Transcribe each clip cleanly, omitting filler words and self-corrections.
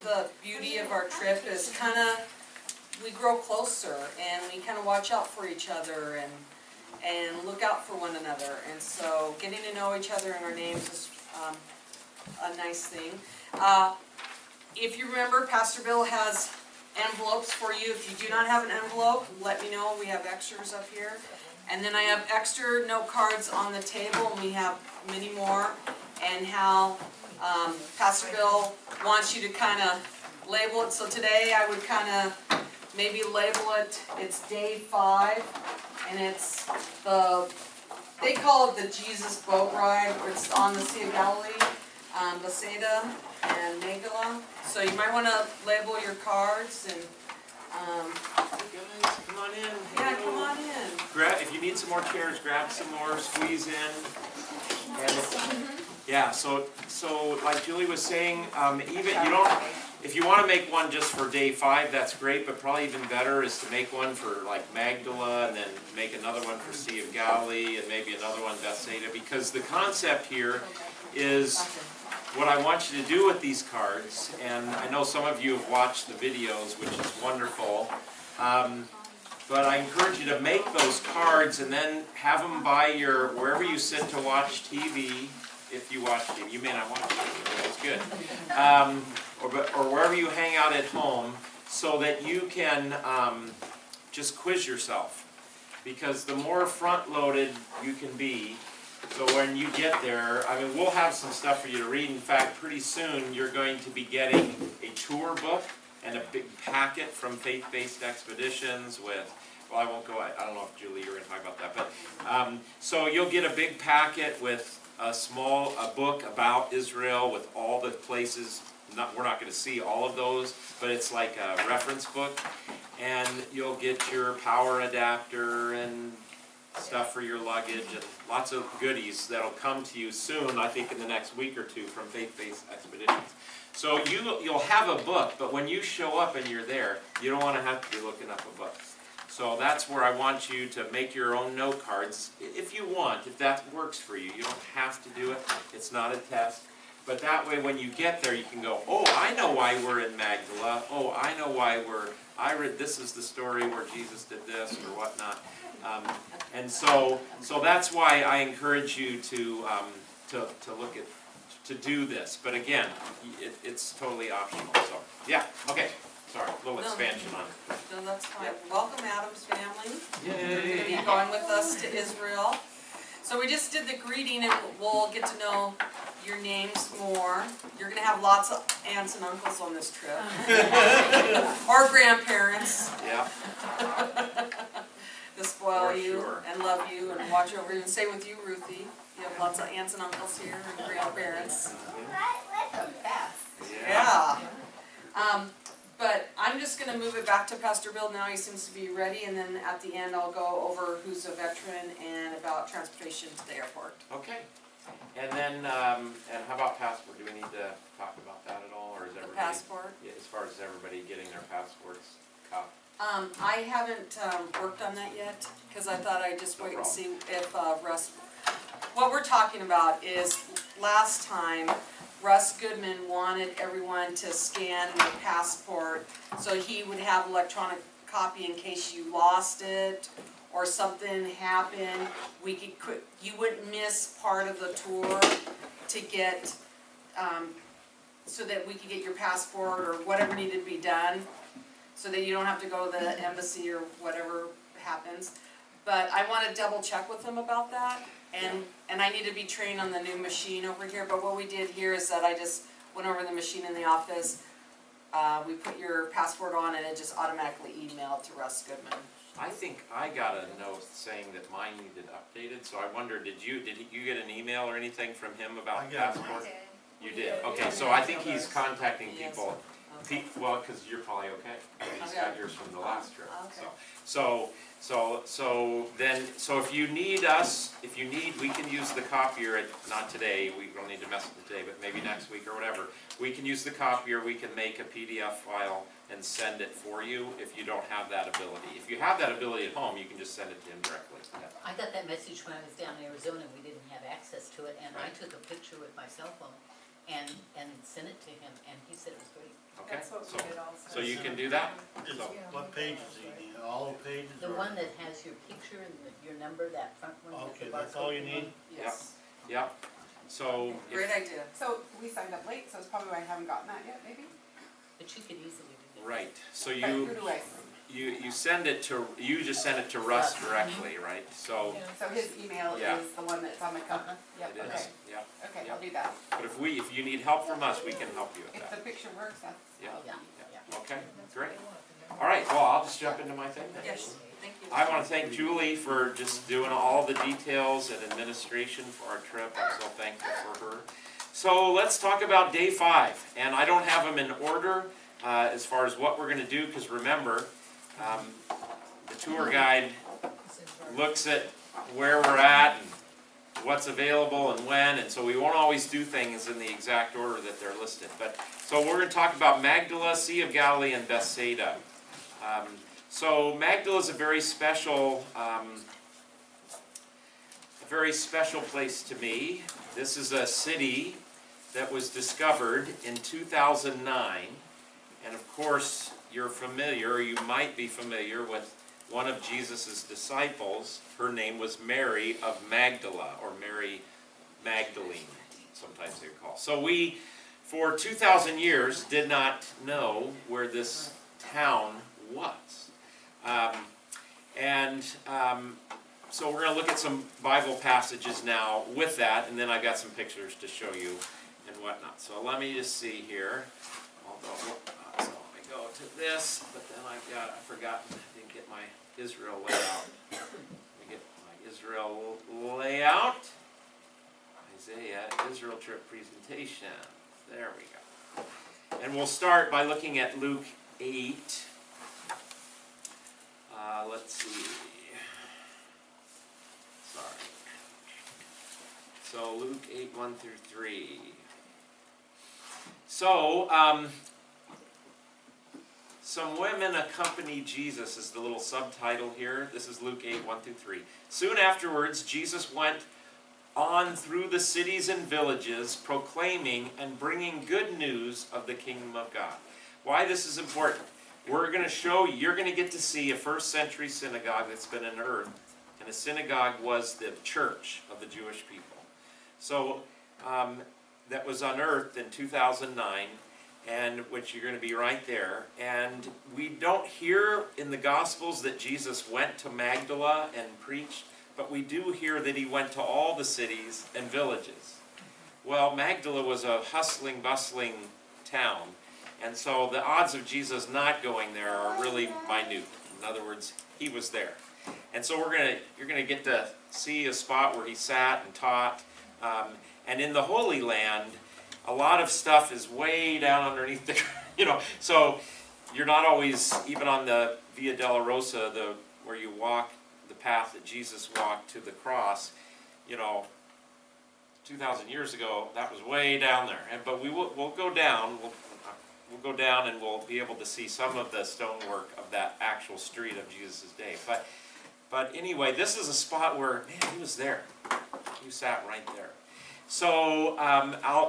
The beauty of our trip is kind of, we grow closer and we kind of watch out for each other and look out for one another. And so getting to know each other and our names is a nice thing. If you remember, Pastor Bill has envelopes for you. If you do not have an envelope, let me know. We have extras up here. And then I have extra note cards on the table, and we have many more. And how Pastor Bill wants you to kind of label it. So today I would kind of maybe label it, it's day 5, and it's they call it the Jesus boat ride. It's on the Sea of Galilee, Bethsaida and Magdala. So you might want to label your cards and Guys, come on in. yeah, come on in. Grab, if you need some more chairs, grab some more, squeeze in. And yeah, so like Julie was saying, even you don't, if you want to make one just for day 5, that's great, but probably even better is to make one for like Magdala, and then make another one for Sea of Galilee, and maybe another one Bethsaida, because the concept here is what I want you to do with these cards, and I know some of you have watched the videos, which is wonderful, but I encourage you to make those cards and then have them by your, wherever you sit to watch TV, if you watch TV. You may not watch TV, that's good. Or wherever you hang out at home, so that you can just quiz yourself. Because the more front-loaded you can be, so when you get there, I mean, we'll have some stuff for you to read. In fact, pretty soon you're going to be getting a tour book and a big packet from Faith-Based Expeditions with, well, I won't go, I don't know if Julie, you're going to talk about that, but, so you'll get a big packet with a book about Israel with all the places. We're not going to see all of those, but it's like a reference book. And you'll get your power adapter and stuff for your luggage and lots of goodies that'll come to you soon, I think in the next week or 2 from Faith-Based Expeditions. So you'll have a book, but when you show up and you're there, you don't want to have to be looking up a book. So that's where I want you to make your own note cards, if you want, if that works for you. You don't have to do it. It's not a test. But that way when you get there, you can go, oh, I know why we're in Magdala. Oh, I know why I read this is the story where Jesus did this or whatnot. And so that's why I encourage you to look at, to do this. But again, it's totally optional. So yeah, okay. Sorry, a little expansion on it. No, that's fine. Yep. Welcome, Adam's family. Yay. You're going to be going with us to Israel. So we just did the greeting, and we'll get to know your names more. You're going to have lots of aunts and uncles on this trip. Or grandparents. Yeah. To spoil For you sure. and love you and watch over you. And same with you, Ruthie. You have lots of aunts and uncles here and grandparents. Yeah. But I'm just going to move it back to Pastor Bill now. He seems to be ready, and then at the end I'll go over who's a veteran and about transportation to the airport. Okay. And then, and how about passport? Do we need to talk about that at all, or is everybody? The passport? Yeah, as far as everybody getting their passports copied. I haven't worked on that yet because I thought I'd just wait and see if Russ. What we're talking about is last time Russ Goodman wanted everyone to scan their passport so he would have electronic copy in case you lost it or something happened. You wouldn't miss part of the tour to get so that we could get your passport or whatever needed to be done, so that you don't have to go to the embassy or whatever happens. But I want to double check with them about that. And I need to be trained on the new machine over here. But what we did here is that I just went over the machine in the office. We put your passport on and it just automatically emailed to Russ Goodman. I think I got a note saying that mine needed updated, so I wonder, did you get an email or anything from him about passport? You did. Okay, so I think he's contacting people. Well, because you're probably okay. He's got yours from the last trip. Okay. So if you need us, we can use the copier. Not today. We don't need to mess with it today, but maybe next week or whatever. We can use the copier. We can make a PDF file and send it for you if you don't have that ability. If you have that ability at home, you can just send it to him directly. I got that message when I was down in Arizona. We didn't have access to it, and I took a picture with my cell phone and sent it to him, and he said it was great. Okay, That's what so, we did also. so you can do that. Is- So, What pages do you need? All the pages? The or- one that has your picture and your number, that front one. with the Okay, that's all you barcode need? one. Yes. yep, so, Great if, idea. So we signed up late, so it's probably why I haven't gotten that yet, maybe? But you could easily do that. right, so But you, who do I? you send it to, you just send it to Russ directly, right? So, So his email Yeah. is the one that's on the cover? Yep, it okay. is, yeah. Okay, I'll do that. But if you need help from us, we can help you with If the that. picture works, that's. Yeah. I'll- Yeah. Okay, great. All right, well, I'll just jump into my thing then. Yes, thank you. I want to thank Julie for just doing all the details and administration for our trip. I'm so thankful for her. So let's talk about day 5. And I don't have them in order as far as what we're going to do, because remember, the tour guide looks at where we're at and what's available and when, and so we won't always do things in the exact order that they're listed. But so we're going to talk about Magdala, Sea of Galilee, and Bethsaida. So Magdala is a very special place to me. This is a city that was discovered in 2009, and of course you're familiar, or you might be familiar with one of Jesus' disciples. Her name was Mary of Magdala, or Mary Magdalene, sometimes they're called. So we, for 2,000 years, did not know where this town was. So we're going to look at some Bible passages now with that, and then I've got some pictures to show you and whatnot. So let me just see here. So let me go to this, but then I forgot, I didn't get my Israel layout. Let me get my Israel layout. Isaiah, Israel trip presentation. There we go. And we'll start by looking at Luke 8. Let's see. Sorry. So Luke 8, 1 through 3. So, some women accompany Jesus is the little subtitle here. This is Luke 8, 1 through 3. Soon afterwards, Jesus went on through the cities and villages, proclaiming and bringing good news of the kingdom of God. Why this is important? We're going to show you, you're going to get to see a first century synagogue that's been unearthed. And a synagogue was the church of the Jewish people. So, that was unearthed in 2009, and which you're going to be right there. And we don't hear in the Gospels that Jesus went to Magdala and preached, but we do hear that he went to all the cities and villages. Well, Magdala was a hustling, bustling town, and so the odds of Jesus not going there are really minute. In other words, he was there. And so you're going to get to see a spot where he sat and taught. And in the Holy Land, a lot of stuff is way down underneath the, so you're not always, even on the Via Dolorosa, where you walk the path that Jesus walked to the cross, 2,000 years ago, that was way down there. But we'll go down, we'll go down and we'll be able to see some of the stonework of that actual street of Jesus' day. But anyway, this is a spot where, man, he was there. He sat right there. So,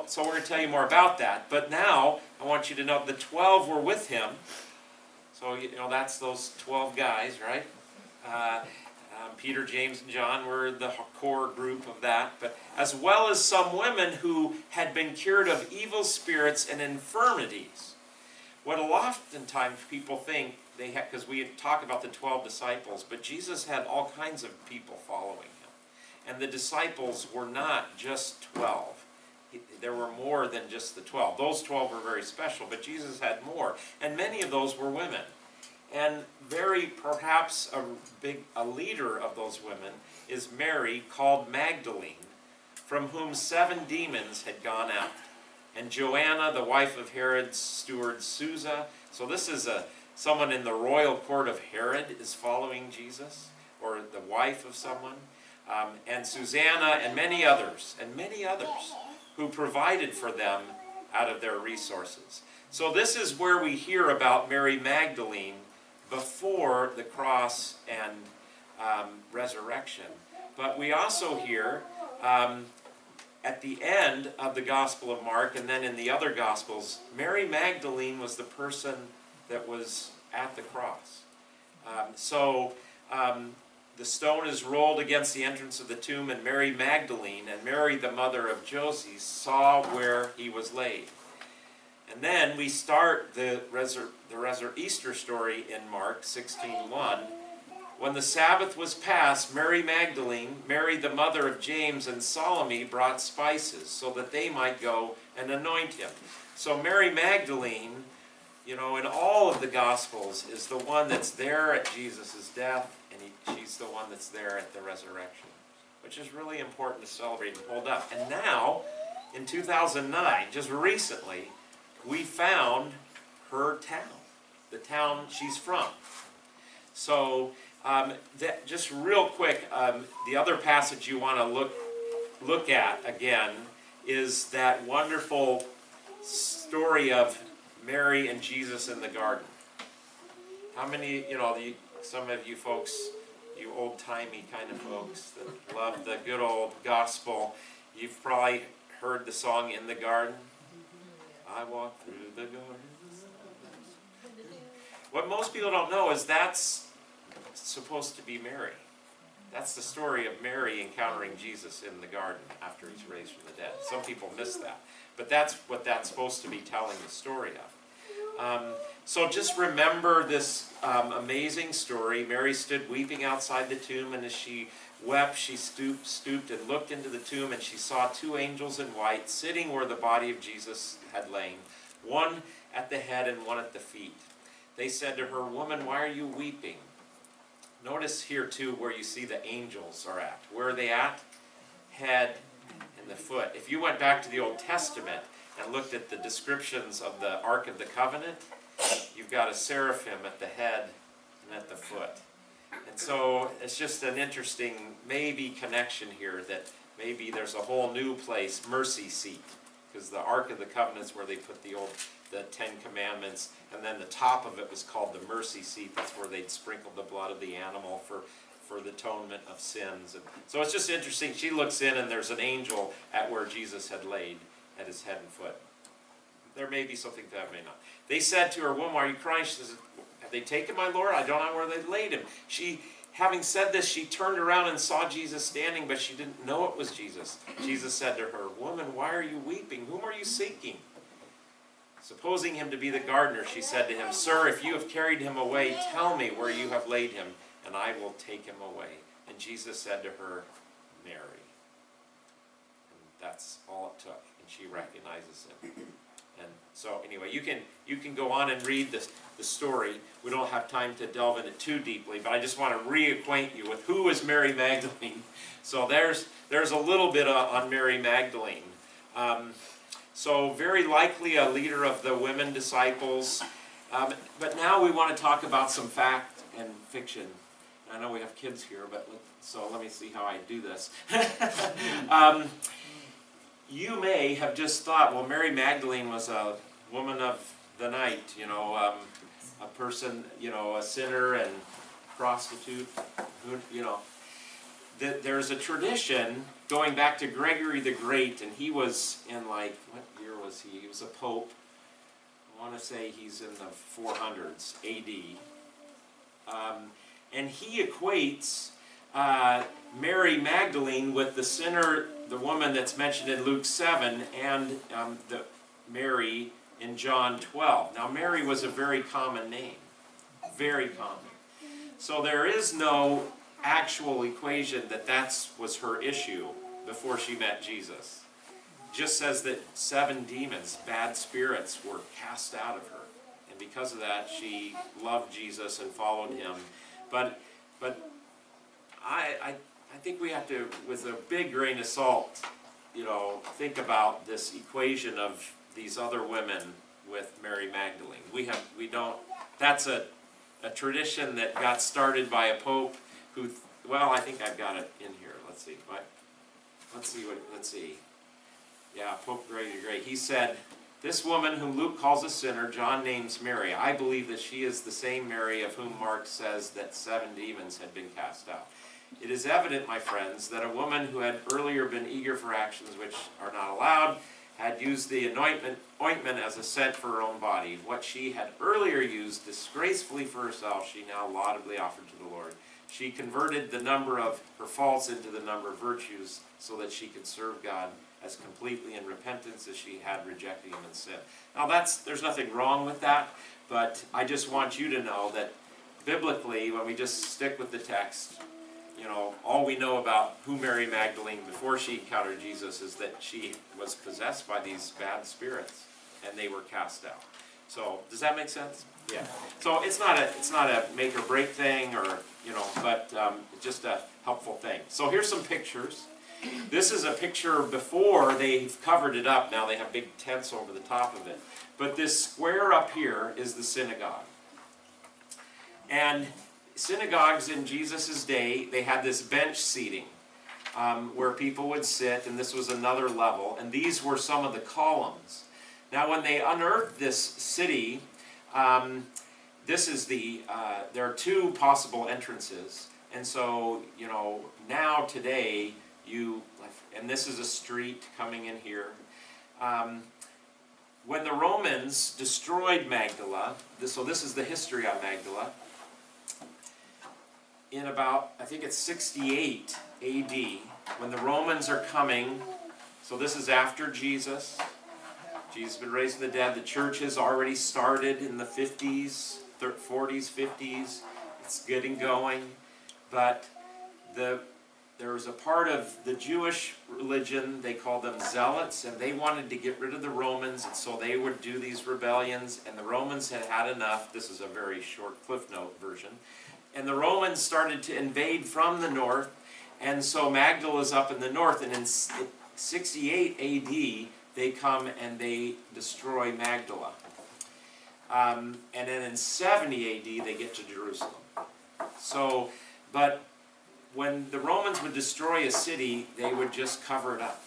so we're going to tell you more about that. But now, I want you to know the 12 were with him. So, that's those 12 guys, right? Peter, James, and John were the core group of that. But as well as some women who had been cured of evil spirits and infirmities. What oftentimes people think they had, because we talk about the 12 disciples, but Jesus had all kinds of people following him. And the disciples were not just 12. There were more than just the 12. Those 12 were very special, but Jesus had more. And many of those were women. And perhaps a leader of those women is Mary, called Magdalene, from whom 7 demons had gone out. And Joanna, the wife of Herod's steward Susa. So this is someone in the royal court of Herod is following Jesus, or the wife of someone. And Susanna and many others who provided for them out of their resources. So this is where we hear about Mary Magdalene before the cross and resurrection. But we also hear, at the end of the Gospel of Mark, and then in the other Gospels, Mary Magdalene was the person that was at the cross. The stone is rolled against the entrance of the tomb, and Mary Magdalene and Mary, the mother of Joses, saw where he was laid. And then we start the Easter story in Mark 16:1. When the Sabbath was past, Mary Magdalene, Mary the mother of James, and Salome brought spices so that they might go and anoint him. So Mary Magdalene, in all of the Gospels, is the one that's there at Jesus' death, and she's the one that's there at the resurrection, which is really important to celebrate and hold up. And now, in 2009, just recently, we found her town, the town she's from. So, just real quick, the other passage you want to look at again is that wonderful story of Mary and Jesus in the garden. How many, some of you folks, you old-timey kind of folks that love the good old gospel, you've probably heard the song In the Garden. I walk through the garden. What most people don't know is that's supposed to be Mary. That's the story of Mary encountering Jesus in the garden after he's raised from the dead. Some people miss that. But that's what that's supposed to be telling the story of. So just remember this amazing story. Mary stood weeping outside the tomb, and as she wept, she stooped and looked into the tomb, and she saw two angels in white sitting where the body of Jesus had lain, one at the head and one at the feet. They said to her, "Woman, why are you weeping?" Notice here too where you see the angels are at. Where are they at? Head and the foot. If you went back to the Old Testament and looked at the descriptions of the Ark of the Covenant, you've got a seraphim at the head and at the foot. And so it's just an interesting maybe connection here that maybe there's a whole new place, mercy seat, because the Ark of the Covenant is where they put the 10 Commandments, and then the top of it was called the mercy seat. That's where they'd sprinkle the blood of the animal for the atonement of sins. And so it's just interesting. She looks in, and there's an angel at where Jesus had laid at his head and foot. There may be something to that, may not. They said to her, "Woman, why are you crying?" She says, "Have they taken my Lord? I don't know where they laid him." Having said this, she turned around and saw Jesus standing, but she didn't know it was Jesus. Jesus said to her, "Woman, why are you weeping? Whom are you seeking?" Supposing him to be the gardener, she said to him, "Sir, if you have carried him away, tell me where you have laid him, and I will take him away." And Jesus said to her, "Mary." And that's all it took, and she recognizes him. And so anyway, you can go on and read the story. We don't have time to delve into it too deeply, but I just want to reacquaint you with who is Mary Magdalene. So there's a little bit on Mary Magdalene. So very likely a leader of the women disciples. But now we want to talk about some fact and fiction. I know we have kids here, so let me see how I do this. You may have just thought, well, Mary Magdalene was a woman of the night, a person, a sinner and prostitute, There's a tradition going back to Gregory the Great, and he was in what year was he? He was a pope. I want to say he's in the 400s AD. And he equates Mary Magdalene with the sinner, the woman that's mentioned in Luke 7, and the Mary in John 12. Now, Mary was a very common name. Very common. So there is no actual equation that was her issue before she met Jesus. It just says that 7 demons, bad spirits, were cast out of her. And because of that, she loved Jesus and followed him. But I think we have to, with a big grain of salt, think about this equation of these other women with Mary Magdalene. That's a tradition that got started by a pope who, I think I've got it in here. Let's see. Yeah, Pope Gregory the Great. He said, "This woman whom Luke calls a sinner, John names Mary. I believe that she is the same Mary of whom Mark says that 7 demons had been cast out." It is evident, my friends, that a woman who had earlier been eager for actions which are not allowed had used the ointment as a scent for her own body. What she had earlier used disgracefully for herself, she now laudably offered to the Lord. She converted the number of her faults into the number of virtues so that she could serve God as completely in repentance as she had rejected him in sin. Now there's nothing wrong with that, but I just want you to know that biblically, when we just stick with the text, all we know about who Mary Magdalene before she encountered Jesus is that she was possessed by these bad spirits and they were cast out. So does that make sense? Yeah. So it's not a make or break thing, or but it's just a helpful thing. So here's some pictures. This is a picture before they've covered it up. Now they have big tents over the top of it. But this square up here is the synagogue. And synagogues in Jesus' day, they had this bench seating where people would sit, and this was another level, and these were some of the columns. Now when they unearthed this city, this is there are two possible entrances, and so, now today, and this is a street coming in here. When the Romans destroyed Magdala, so this is the history on Magdala, in about, I think it's 68 AD, when the Romans are coming, so this is after Jesus. Jesus has been raised from the dead. The church has already started in the 50s, 40s, 50s. It's getting going. But there was a part of the Jewish religion, they called them zealots, and they wanted to get rid of the Romans, and so they would do these rebellions, and the Romans had had enough. This is a very short Cliff Note version. And the Romans started to invade from the north, and so Magdala's up in the north, and in 68 AD, they come and they destroy Magdala. And then in 70 AD, they get to Jerusalem. So, but when the Romans would destroy a city, they would just cover it up.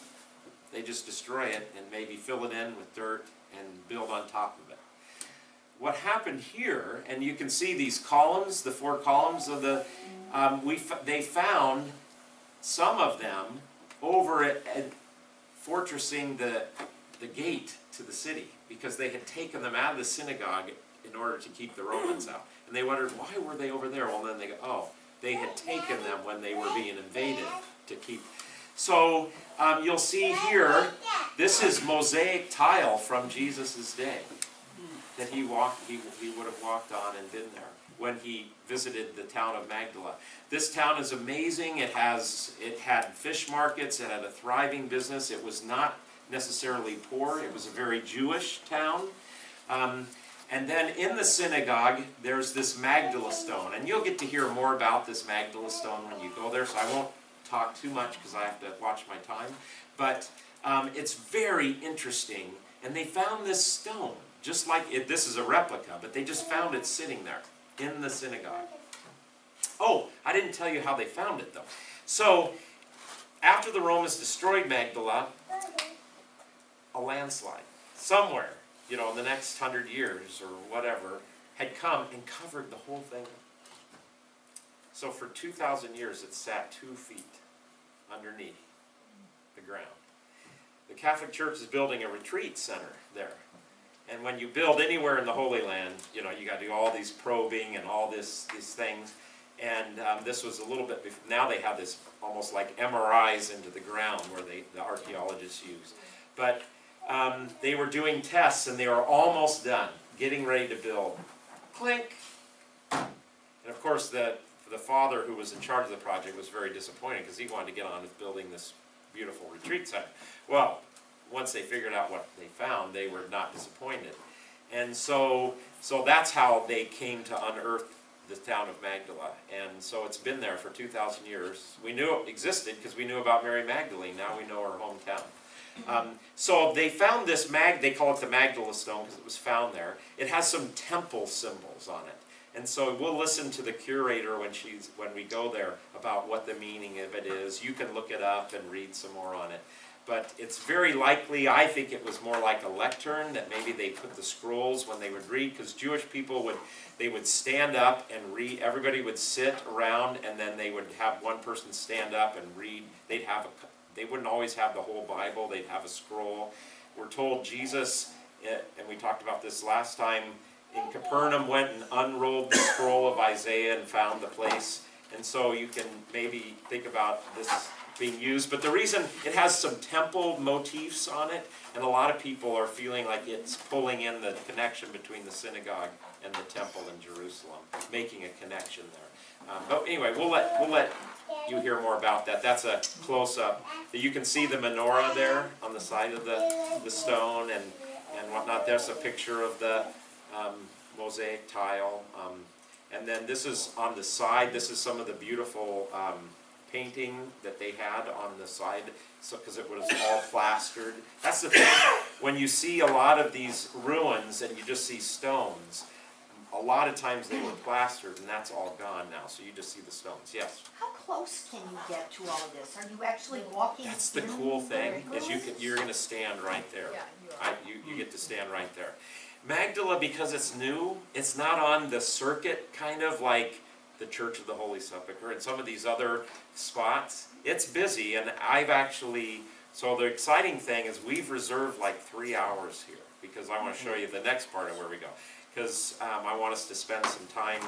They just destroy it and maybe fill it in with dirt and build on top of it. What happened here, and you can see these columns, the four columns of the, they found some of them over at fortressing the gate to the city, because they had taken them out of the synagogue in order to keep the Romans out. And they wondered, why were they over there? Well, then they go, oh, they had taken them when they were being invaded to keep. So you'll see here, this is mosaic tile from Jesus' day that he would have walked on and been there when he visited the town of Magdala. This town is amazing. It had fish markets. It had a thriving business. It was not necessarily poor. It was a very Jewish town. And then in the synagogue, there's this Magdala stone. And you'll get to hear more about this Magdala stone when you go there, so I won't talk too much because I have to watch my time. But it's very interesting. And they found this stone, just like it. This is a replica, but they just found it sitting there in the synagogue. Oh, I didn't tell you how they found it, though. So, after the Romans destroyed Magdala, a landslide somewhere, in the next 100 years or whatever, had come and covered the whole thing. So for 2,000 years it sat 2 feet underneath the ground. The Catholic Church is building a retreat center there. And when you build anywhere in the Holy Land, you got to do all these probing and all these things. And this was a little bit before. Now they have this almost like MRIs into the ground where the archaeologists use. But they were doing tests and they were almost done, getting ready to build. Clink! And of course the father who was in charge of the project was very disappointed because he wanted to get on with building this beautiful retreat center. Well, once they figured out what they found, they were not disappointed. And so that's how they came to unearth the town of Magdala. And so it's been there for 2,000 years. We knew it existed because we knew about Mary Magdalene. Now we know her hometown. So they found this they call it the Magdala stone because it was found there. It has some temple symbols on it. And so we'll listen to the curator when we go there about what the meaning of it is. You can look it up and read some more on it. but it's very likely, I think it was more like a lectern, that maybe they put the scrolls when they would read, because Jewish people would stand up and read, everybody would sit around, and then they would have one person stand up and read. They wouldn't always have the whole Bible, they'd have a scroll. We're told Jesus, and we talked about this last time, in Capernaum went and unrolled the scroll of Isaiah and found the place. And so you can maybe think about this being used. But the reason, it has some temple motifs on it, and a lot of people are feeling like it's pulling in the connection between the synagogue and the temple in Jerusalem, making a connection there. But anyway, we'll let you hear more about that. That's a close-up. You can see the menorah there on the side of the stone and whatnot. There's a picture of the mosaic tile. And then this is on the side. This is some of the beautiful painting that they had on the side, because it was all plastered. That's the thing, when you see a lot of these ruins and you just see stones, a lot of times they were plastered, and that's all gone now, so you just see the stones. Yes? How close can you get to all of this? Are you actually walking through? That's the cool thing, is you're going to stand right there. Yeah, you are. You get to stand right there. Magdala, because it's new, it's not on the circuit, kind of like the Church of the Holy Sepulchre and some of these other spots. It's busy, and I've actually, so the exciting thing is we've reserved like 3 hours here, because I want to show you the next part of where we go. Because I want us to spend some time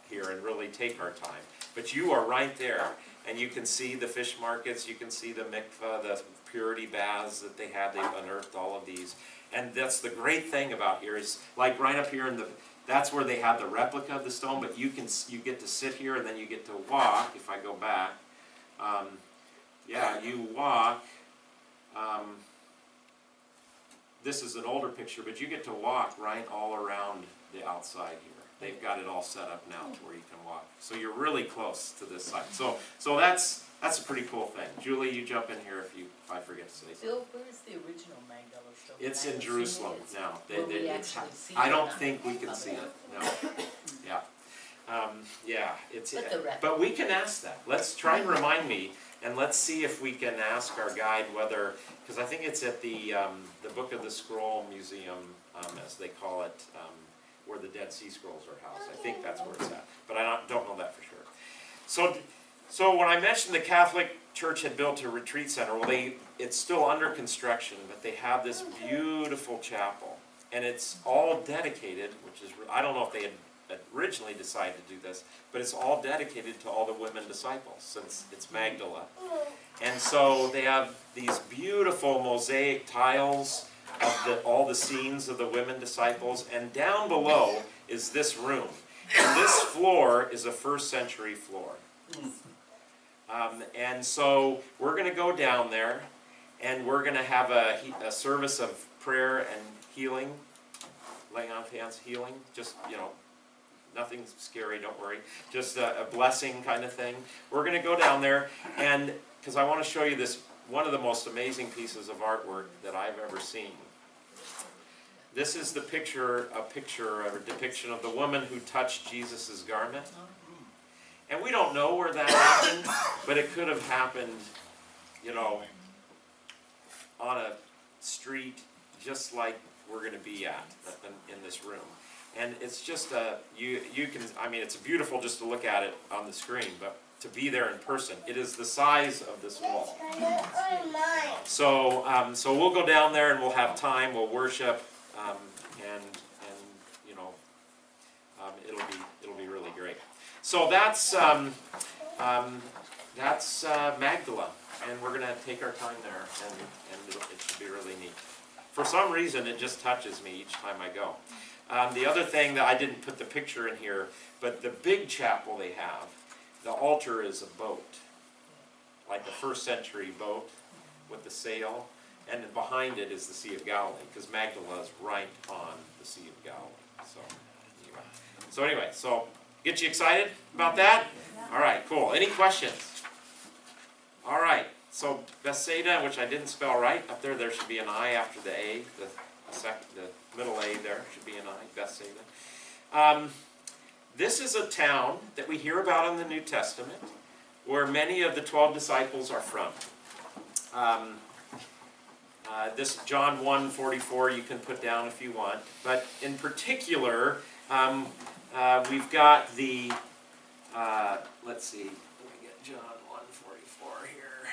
here and really take our time. But you are right there, and you can see the fish markets, you can see the mikveh, the purity baths that they had. They've unearthed all of these. And that's the great thing about here, is like right up here in the, that's where they have the replica of the stone, but you get to sit here, and then you get to walk. If I go back, you walk. This is an older picture, but you get to walk right all around the outside here. They've got it all set up now to where you can walk. So you're really close to this side. So that's a pretty cool thing. Julie, you jump in here if I forget to say something. Bill, where is the original Magdala stone? It's I in haven't seen Jerusalem it. now. Will we actually see I it don't now? think we can see it, no. Yeah. It's, But the record. but we can ask that. Let's try and remind me, and let's see if we can ask our guide whether, because I think it's at the Book of the Scroll Museum, as they call it, where the Dead Sea Scrolls are housed. I think that's where it's at, but I don't know that for sure. So when I mentioned the Catholic Church had built a retreat center, well, it's still under construction, but they have this beautiful chapel, and it's all dedicated, which is, I don't know if they had originally decided to do this, but it's all dedicated to all the women disciples, since it's Magdala. And so they have these beautiful mosaic tiles of all the scenes of the women disciples, and down below is this room. And this floor is a 1st century floor. And so we're going to go down there, and we're going to have a service of prayer and healing, laying on of hands, healing, just, nothing scary, don't worry, just a blessing kind of thing. We're going to go down there, and because I want to show you this, one of the most amazing pieces of artwork that I've ever seen. This is a depiction of the woman who touched Jesus' garment. And we don't know where that happened, but it could have happened, on a street just like we're going to be at in this room. And it's just it's beautiful just to look at it on the screen, but to be there in person, it is the size of this wall. So we'll go down there and we'll have time, we'll worship, it'll be really great. So that's Magdala, and we're going to take our time there, and it should be really neat. For some reason, it just touches me each time I go. The other thing that I didn't put the picture in here, but the big chapel they have, the altar is a boat, like a 1st century boat with the sail, and behind it is the Sea of Galilee, because Magdala is right on the Sea of Galilee. So anyway, get you excited about that? All right, cool. Any questions? All right, so Bethsaida, which I didn't spell right, up there should be an I after the A, the middle A there should be an I, Bethsaida. This is a town that we hear about in the New Testament, where many of the 12 disciples are from. This John 1:44 you can put down if you want, but in particular, we've got the, let's see, let me get John 1:44 here.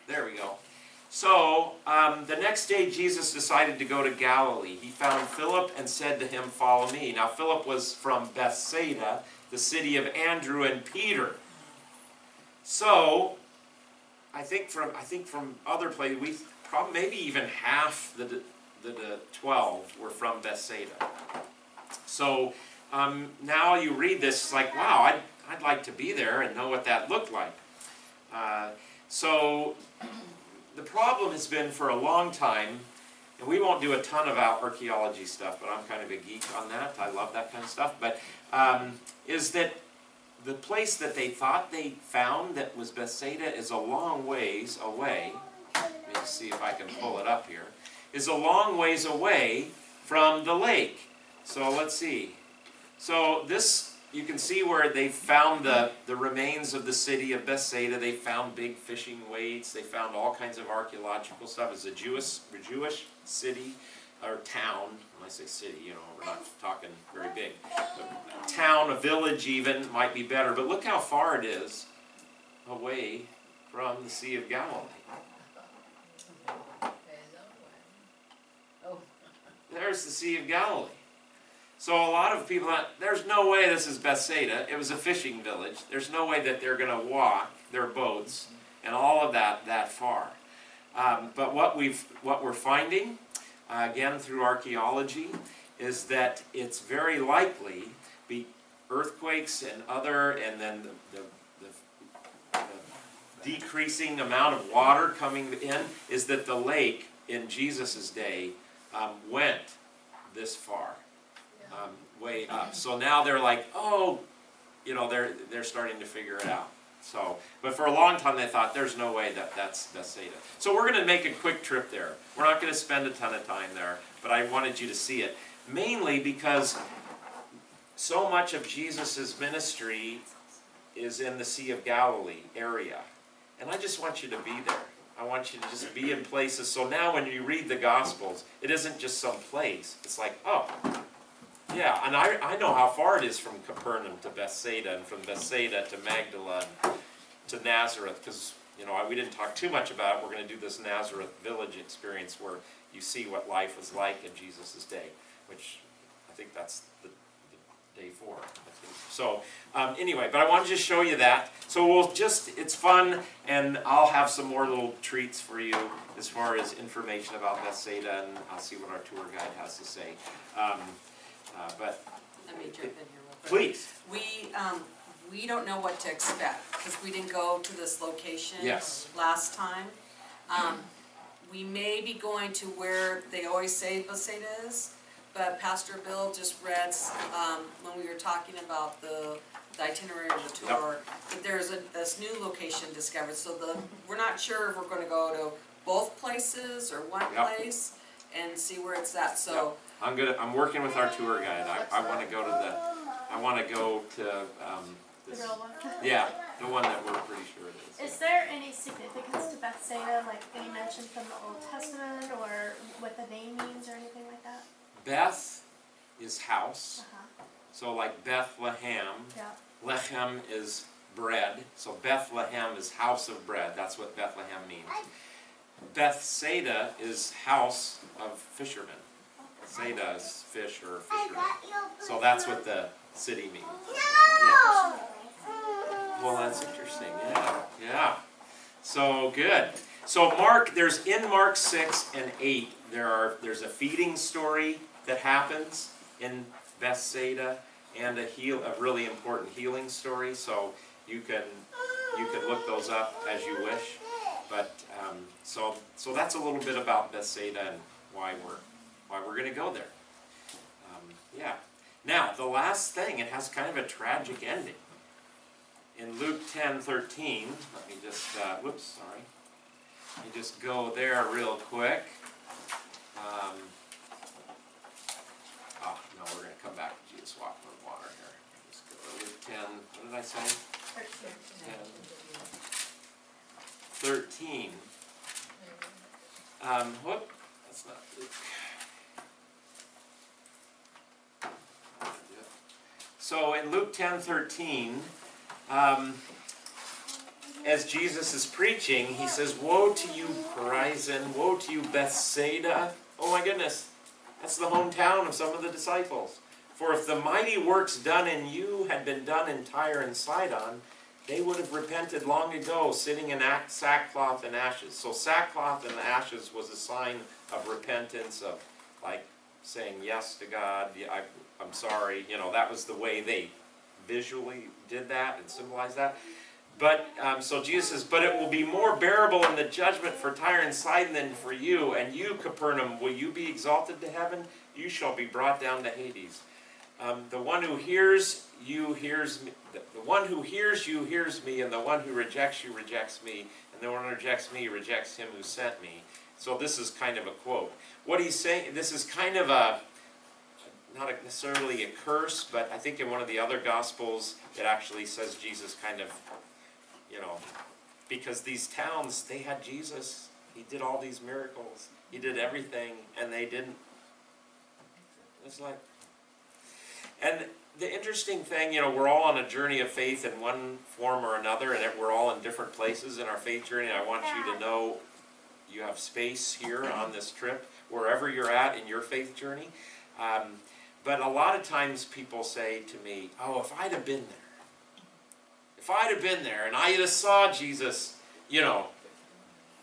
There we go. So, the next day Jesus decided to go to Galilee. He found Philip and said to him, "Follow me." Now Philip was from Bethsaida, the city of Andrew and Peter. So, I think from other places, maybe even half the 12 were from Bethsaida. So, now you read this, it's like, wow, I'd like to be there and know what that looked like. So, the problem has been for a long time, and we won't do a ton of archaeology stuff, but I'm kind of a geek on that. I love that kind of stuff. But is that the place that they thought they found that was Bethsaida is a long ways away. Let me see if I can pull it up here. Is a long ways away from the lake. So let's see. So this, you can see where they found the remains of the city of Bethsaida. They found big fishing weights. They found all kinds of archaeological stuff. It's a Jewish city, or town. When I say city, you know, we're not talking very big. A town, a village even, might be better. But look how far it is away from the Sea of Galilee. There's the Sea of Galilee. So a lot of people thought, there's no way this is Bethsaida. It was a fishing village. There's no way that they're going to walk their boats and all of that far. But what we're finding, again through archaeology, is that it's very likely earthquakes and then the decreasing amount of water coming in, is that the lake in Jesus' day went this far. Way up. So now they're like, oh, you know, they're starting to figure it out. So, but for a long time they thought there's no way that's Bethsaida. So we're going to make a quick trip there. We're not going to spend a ton of time there, but I wanted you to see it. Mainly because so much of Jesus' ministry is in the Sea of Galilee area. And I just want you to be there. I want you to just be in places. So now when you read the Gospels, it isn't just some place. It's like, oh, yeah, and I know how far it is from Capernaum to Bethsaida, and from Bethsaida to Magdala, to Nazareth, because, you know, we didn't talk too much about it. We're going to do this Nazareth village experience where you see what life was like in Jesus' day, which I think that's the day 4. I think. So, anyway, but I wanted to just show you that. So it's fun, and I'll have some more little treats for you as far as information about Bethsaida, and I'll see what our tour guide has to say. But Let me jump in here real quick. please. We don't know what to expect, because we didn't go to this location Yes. last time. We may be going to where they always say Bethsaida is, but Pastor Bill just read, when we were talking about the itinerary of the tour, that there's this new location discovered, so we're not sure if we're gonna go to both places or one place and see where it's at, so. I'm working with our tour guide. I want to go to The this, real one? yeah, the one that we're pretty sure it is. Is there any significance to Bethsaida, like any mention from the Old Testament, or what the name means, or anything like that? Beth is house, Uh-huh, so like Bethlehem. yeah. Lechem is bread, so Bethlehem is house of bread. That's what Bethlehem means. Bethsaida is house of fishermen. Bethsaida is fish or fishermen. So that's what the city means. Yeah. Well, that's interesting. Yeah. So good. So there's in Mark 6 and 8, there's a feeding story that happens in Bethsaida, and a really important healing story. So you can look those up as you wish. But so that's a little bit about Bethsaida and why we're going to go there. Yeah. Now the last thing, it has kind of a tragic ending. In Luke 10:13, let me just whoops, sorry. Let me just go there real quick. No, we're going to come back to Jesus walking on water here. Just go to Luke 10. What did I say? 13. Whoop, that's not Luke. So in Luke 10:13, as Jesus is preaching, he says, "Woe to you, Chorazin! Woe to you, Bethsaida!" Oh my goodness, that's the hometown of some of the disciples. "For if the mighty works done in you had been done in Tyre and Sidon, they would have repented long ago, sitting in sackcloth and ashes." So sackcloth and ashes was a sign of repentance, of like saying yes to God. Yeah, I'm sorry. You know, that was the way they visually did that and symbolized that. But so Jesus says, "But it will be more bearable in the judgment for Tyre and Sidon than for you. And you, Capernaum, will you be exalted to heaven? You shall be brought down to Hades. The one who hears you hears me. The one who hears you hears me, and the one who rejects you rejects me, and the one who rejects me rejects him who sent me." So this is kind of a quote. What he's saying, this is kind of not necessarily a curse, but I think in one of the other Gospels it actually says Jesus kind of, you know, because these towns, they had Jesus. He did all these miracles. He did everything, and they didn't. It's like, and the interesting thing, you know, we're all on a journey of faith in one form or another, and we're all in different places in our faith journey. I want you to know you have space here on this trip, wherever you're at in your faith journey. But a lot of times people say to me, "Oh, if I'd have been there. If I'd have been there and I just saw Jesus, you know,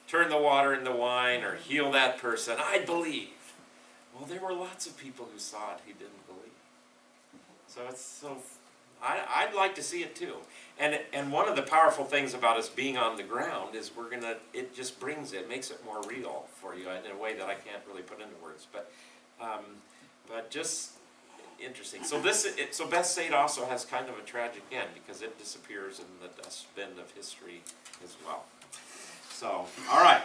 turn the water into wine or heal that person, I'd believe." Well, there were lots of people who saw it who didn't believe. So I'd like to see it too. And one of the powerful things about us being on the ground is it just brings it, makes it more real for you in a way that I can't really put into words. But just interesting. So so Bethsaida also has kind of a tragic end because it disappears in the dustbin of history as well. So, all right.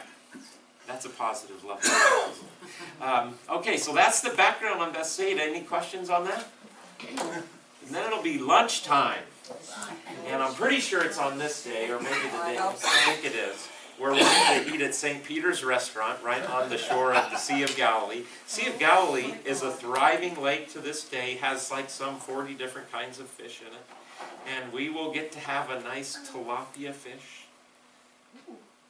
That's a positive level. Okay, so that's the background on Bethsaida. Any questions on that? And then it'll be lunchtime. And I'm pretty sure it's on this day, or maybe the day, I think it is, where we're going to eat at St. Peter's Restaurant, right on the shore of the Sea of Galilee. Sea of Galilee is a thriving lake to this day, has like some 40 different kinds of fish in it. And we will get to have a nice tilapia fish.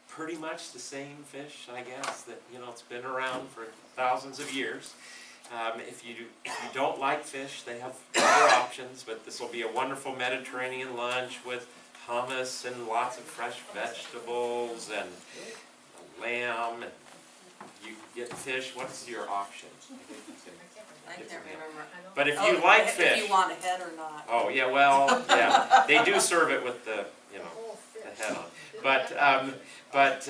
Pretty much the same fish, I guess, that, you know, it's been around for thousands of years. If you don't like fish, they have other options, but this will be a wonderful Mediterranean lunch with hummus and lots of fresh vegetables and lamb, and you get fish. What's your option? I can't remember. But if you like fish, if you want a head or not. oh yeah, well, yeah, they do serve it with the, you know, the head on. But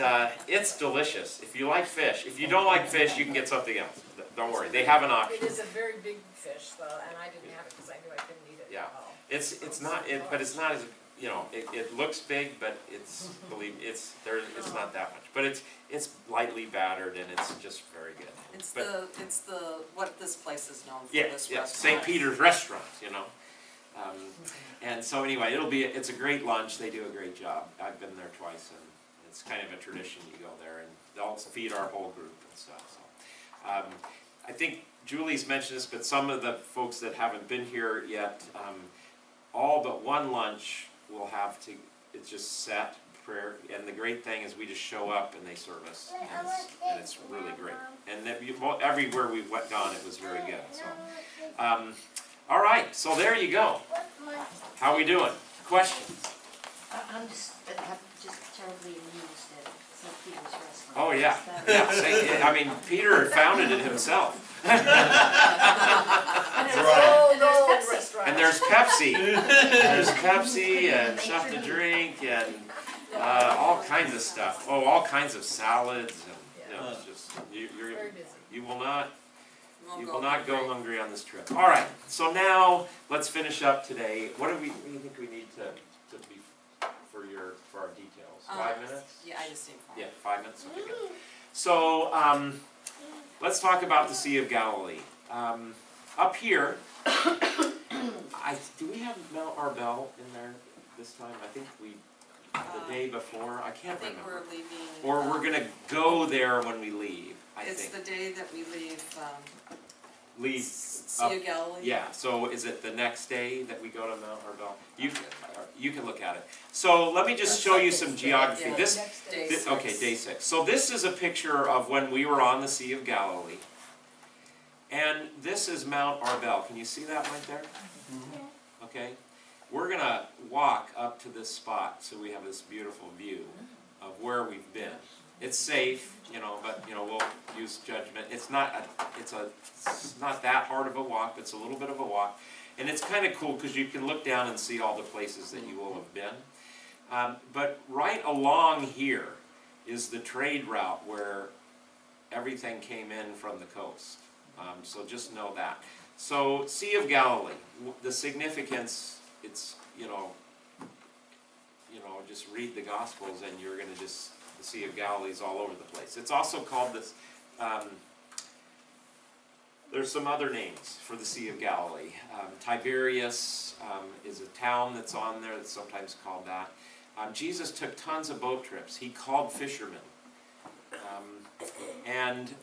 it's delicious. If you like fish, if you don't like fish, you can get something else. Don't worry, they have an option. It is a very big fish, though, and I didn't have it because I knew I couldn't eat it. Yeah. Oh. It's not, but it's not as, you know, it looks big, but it's not that much. But it's lightly battered and it's just very good. It's what this place is known for. Yeah, This yeah, restaurant. St. Peter's Restaurant, you know. And so anyway, it's a great lunch. They do a great job. I've been there twice, and it's kind of a tradition. You go there, and they'll feed our whole group and stuff. So I think Julie's mentioned this, but some of the folks that haven't been here yet, all but one lunch will have to. It's just set prayer, and the great thing is we just show up and they serve us, and it's really great. And everywhere we've gone, it was very good. So, all right, so there you go. How we doing? Questions? I'm just terribly amused at St. Peter's Restaurant. Oh yeah, yeah. I mean, Peter founded it himself. And there's Pepsi. There's Pepsi and stuff to drink and all kinds of stuff. Oh, all kinds of salads and you know, it's just you will not go hungry on this trip. All right. So now let's finish up today. What do you think we need to be for our details? 5 minutes? Yeah, I just need 5. Yeah, 5 minutes. Okay, good. So let's talk about the Sea of Galilee. Up here, do we have Mount Arbel in there? this time? I think the day before, I I can't think remember. we're leaving. Or we're gonna go there when we leave, I It's think. the day that we leave, Leave, Sea of Galilee. yeah, so is it the next day that we go to Mount Arbel? You can look at it. So let me just show you some geography. Yeah. This, Day Thi- okay, day 6. So this is a picture of when we were on the Sea of Galilee. And this is Mount Arbel. Can you see that right there? Okay. We're going to walk up to this spot so we have this beautiful view of where we've been. It's safe, but we'll use judgment. It's not that hard of a walk, but it's a little bit of a walk. And it's kind of cool because you can look down and see all the places that you will have been. But right along here is the trade route where everything came in from the coast. So just know that. So Sea of Galilee, the significance, it's, just read the Gospels and you're going to the Sea of Galilee is all over the place. It's also called this, there's some other names for the Sea of Galilee. Tiberias is a town that's on there that's sometimes called that. Jesus took tons of boat trips. He called fishermen. And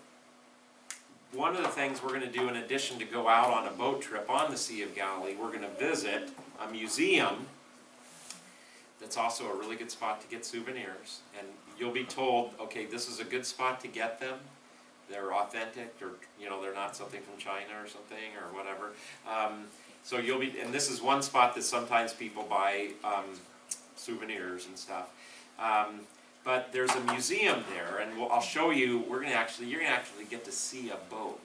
one of the things we're going to do in addition to go out on a boat trip on the Sea of Galilee, we're going to visit a museum that's also a really good spot to get souvenirs. And you'll be told, okay, this is a good spot to get them. They're authentic, or they're not something from China or something or whatever. So and this is one spot that sometimes people buy souvenirs and stuff. But there's a museum there, and I'll show you. You're gonna actually get to see a boat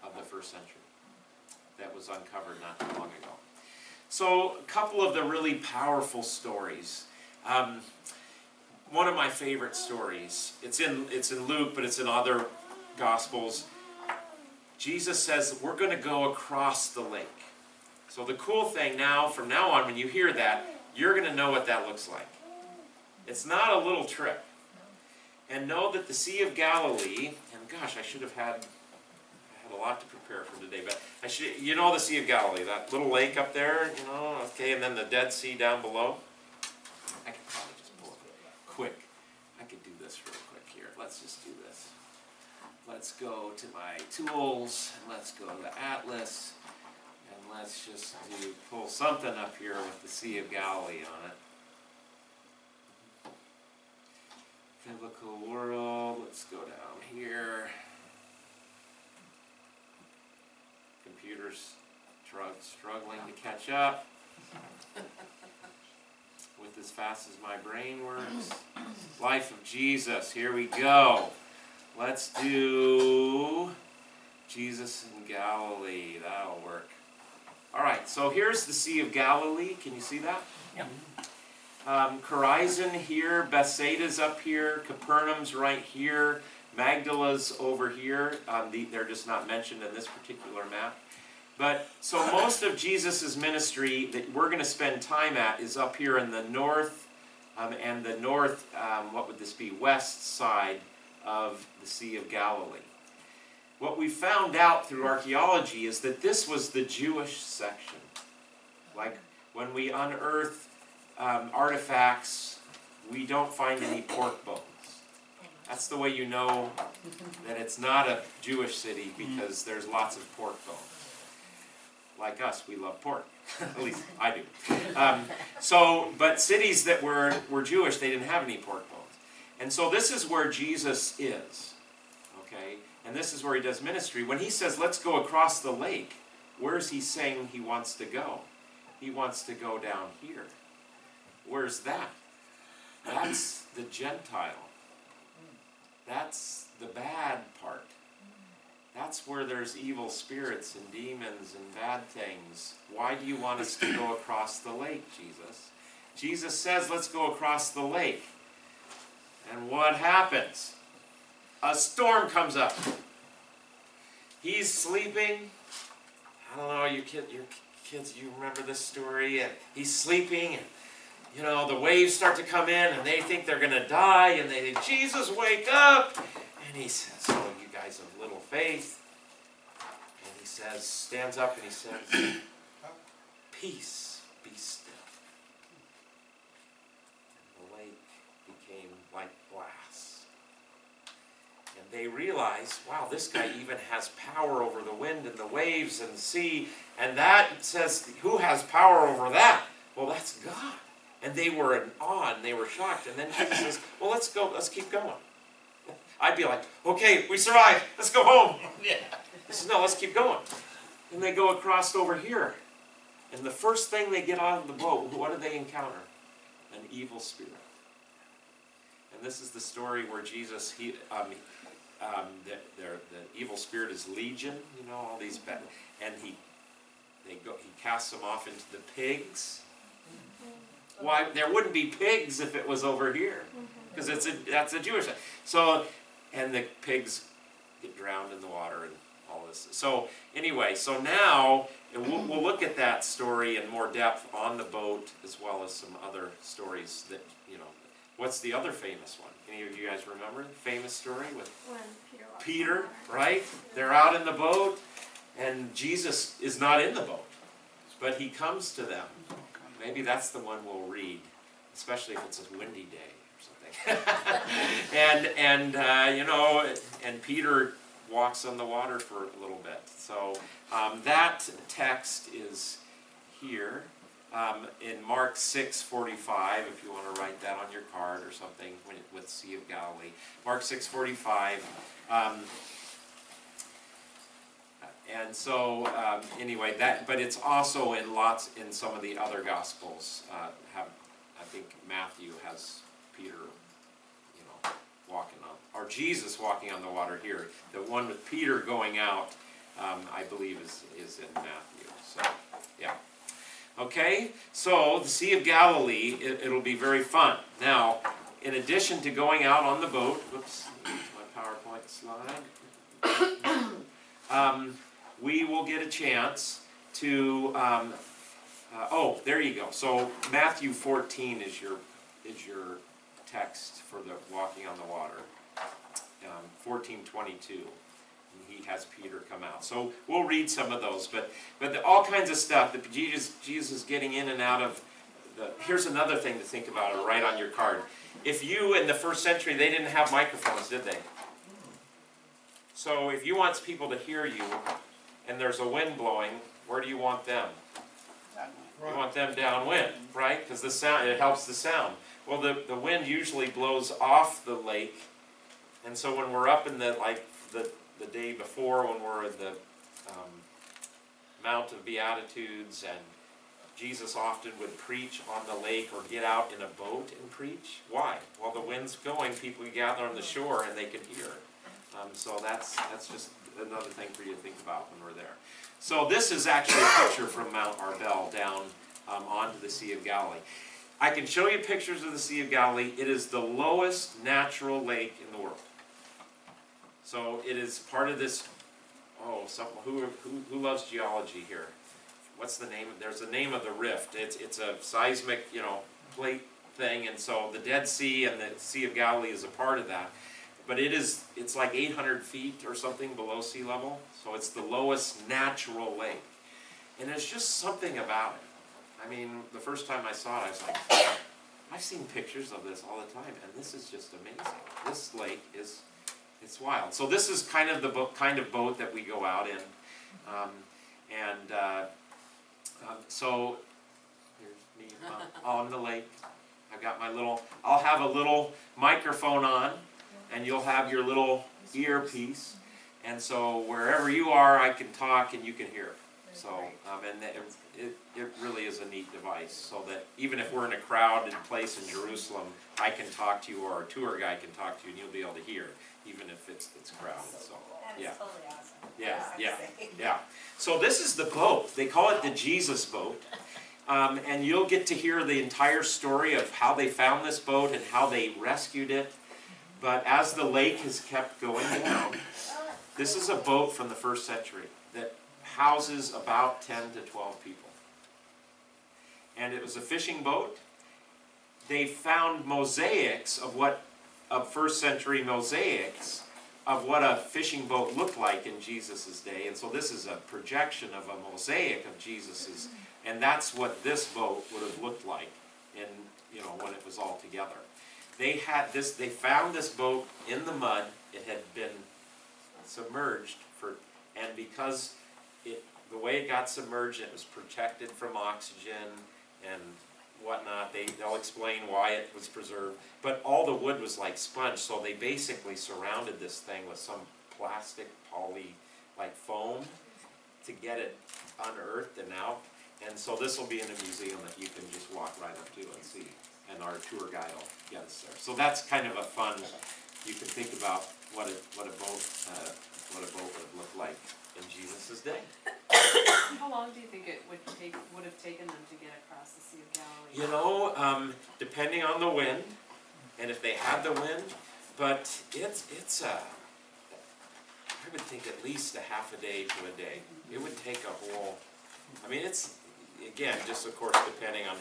of the 1st century that was uncovered not too long ago. So a couple of the really powerful stories. One of my favorite stories. It's in Luke, but it's in other Gospels. Jesus says we're going to go across the lake. So the cool thing from now on, when you hear that, you're going to know what that looks like. It's not a little trip. And know that the Sea of Galilee, and gosh, I had a lot to prepare for today, but the Sea of Galilee, that little lake up there, okay, and then the Dead Sea down below. I could probably just pull it quick. I could do this real quick here. Let's just do this. Let's go to my tools, and let's go to Atlas, and let's just pull something up here with the Sea of Galilee on it. Biblical world, let's go down here. Computer's struggling to catch up with as fast as my brain works. Life of Jesus, here we go. Let's do Jesus in Galilee, that'll work. Alright, so here's the Sea of Galilee, can you see that? Yep. Chorazin here, Bethsaida's up here, Capernaum's right here, Magdala's over here. They're just not mentioned in this particular map. But so most of Jesus' ministry that we're going to spend time at is up here in the north, and the north, what would this be, west side of the Sea of Galilee. What we found out through archaeology is that this was the Jewish section. Like when we unearth artifacts, we don't find any pork bones. That's the way you know that it's not a Jewish city, because there's lots of pork bones. Like us, we love pork. At least I do. But cities that were Jewish, they didn't have any pork bones. And so this is where Jesus is. Okay? And this is where he does ministry. When he says, let's go across the lake, where's he saying he wants to go? He wants to go down here. Where's that? That's the Gentile. That's the bad part. That's where there's evil spirits and demons and bad things. Why do you want us to go across the lake, Jesus? Jesus says, let's go across the lake. And what happens? A storm comes up. He's sleeping. I don't know, your kids, you remember this story? And he's sleeping, and the waves start to come in, and they think they're going to die, and they think, Jesus, wake up! And he says, oh, you guys have little faith. And he stands up and he says, peace, be still. they realize, wow, this guy even has power over the wind and the waves and the sea. And that says, who has power over that? Well, that's God. And they were in awe and they were shocked. And then Jesus says, well, let's go, let's keep going. I'd be like, okay, we survived, let's go home. Yeah. He says, no, let's keep going. And they go across over here. And the first thing they get out of the boat, what do they encounter? An evil spirit. And this is the story where Jesus, the evil spirit is legion, you know, all these bad, and he casts them off into the pigs. Why, there wouldn't be pigs if it was over here, because that's a Jewish thing. So, and the pigs get drowned in the water and all this. So anyway, so now we'll look at that story in more depth on the boat, as well as some other stories that, you know. What's the other famous one? Any of you guys remember the famous story with When Peter walks on Peter, water. right? They're out in the boat, and Jesus is not in the boat, but he comes to them. Maybe that's the one we'll read, especially if it's a windy day or something. and you know, and Peter walks on the water for a little bit. So that text is here. In Mark 6:45, if you want to write that on your card or something, with Sea of Galilee. Mark 6:45. And so, anyway, but it's also in some of the other Gospels. I think Matthew has Peter, you know, walking on, or Jesus walking on the water here. The one with Peter going out, I believe, is in Matthew. So, yeah. Okay, so the Sea of Galilee, it'll be very fun. Now, in addition to going out on the boat, whoops, my PowerPoint slide, we will get a chance to, oh, there you go. So Matthew 14 is your text for the walking on the water, 14:22. He has Peter come out. So we'll read some of those, but all kinds of stuff that Jesus is getting in and out of. Here's another thing to think about, or write on your card. If you, in the first century, they didn't have microphones, did they? So if you want people to hear you, and there's a wind blowing, where do you want them? You want them downwind, right? Because the sound, it helps the sound. Well, the wind usually blows off the lake, and so when we're up in the day before, when we're in the Mount of Beatitudes, and Jesus often would preach on the lake or get out in a boat and preach. Why? Well, the wind's going, people gather on the shore and they can hear. So that's just another thing for you to think about when we're there. So this is actually a picture from Mount Arbel down onto the Sea of Galilee. I can show you pictures of the Sea of Galilee. It is the lowest natural lake in the world. So it is part of this, who loves geology here? What's the name? There's the name of the rift. It's a seismic, you know, plate thing, and so the Dead Sea and the Sea of Galilee is a part of that. But it's like 800 feet or something below sea level, so it's the lowest natural lake. And there's just something about it. I mean, the first time I saw it, I was like, I've seen pictures of this all the time, and this is just amazing. This lake it's wild. So this is kind of the kind of boat that we go out in. So here's me on the lake. I've got I'll have a little microphone on, and you'll have your little earpiece. And so wherever you are, I can talk and you can hear. So, and it really is a neat device, so that even if we're in a crowded place in Jerusalem, I can talk to you, or a tour guide can talk to you, and you'll be able to hear, even if it's crowded. So, yeah. totally awesome. Yeah. So this is the boat. They call it the Jesus boat. And you'll get to hear the entire story of how they found this boat and how they rescued it. But as the lake has kept going down, this is a boat from the first century that houses about 10 to 12 people. And it was a fishing boat. They found mosaics of first century mosaics of what a fishing boat looked like in Jesus' day. And so this is a projection of a mosaic of Jesus's, and that's what this boat would have looked like when it was all together. they found this boat in the mud. It had been submerged and because the way it got submerged, it was protected from oxygen and whatnot. They'll explain why it was preserved, but all the wood was like sponge, so they basically surrounded this thing with some plastic poly like foam to get it unearthed and out. And so this will be in a museum that you can just walk right up to and see, and our tour guide will get us there. So that's kind of a fun. You can think about what a boat would have looked like in Jesus' day. How long do you think it would have taken them to get across the Sea of Galilee? You know, depending on the wind, and if they had the wind, but it's I would think at least a half a day to a day. It would take a whole. I mean, it's again just of course depending on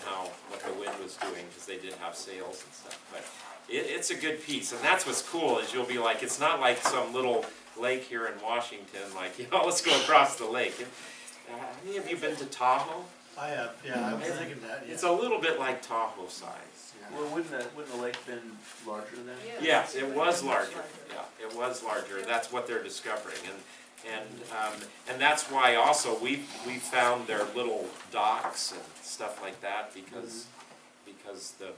what the wind was doing, because they did have sails and stuff. But it's a good piece, and that's what's cool is you'll be like, it's not like some little lake here in Washington, like, you know, let's go across the lake. How many of you been to Tahoe? I have, yeah, I was thinking that, yeah. It's a little bit like Tahoe size. Well, wouldn't the lake been larger then? Yes, it was larger. Yeah, it was larger. That's what they're discovering, and that's why also we found their little docks and stuff like that because the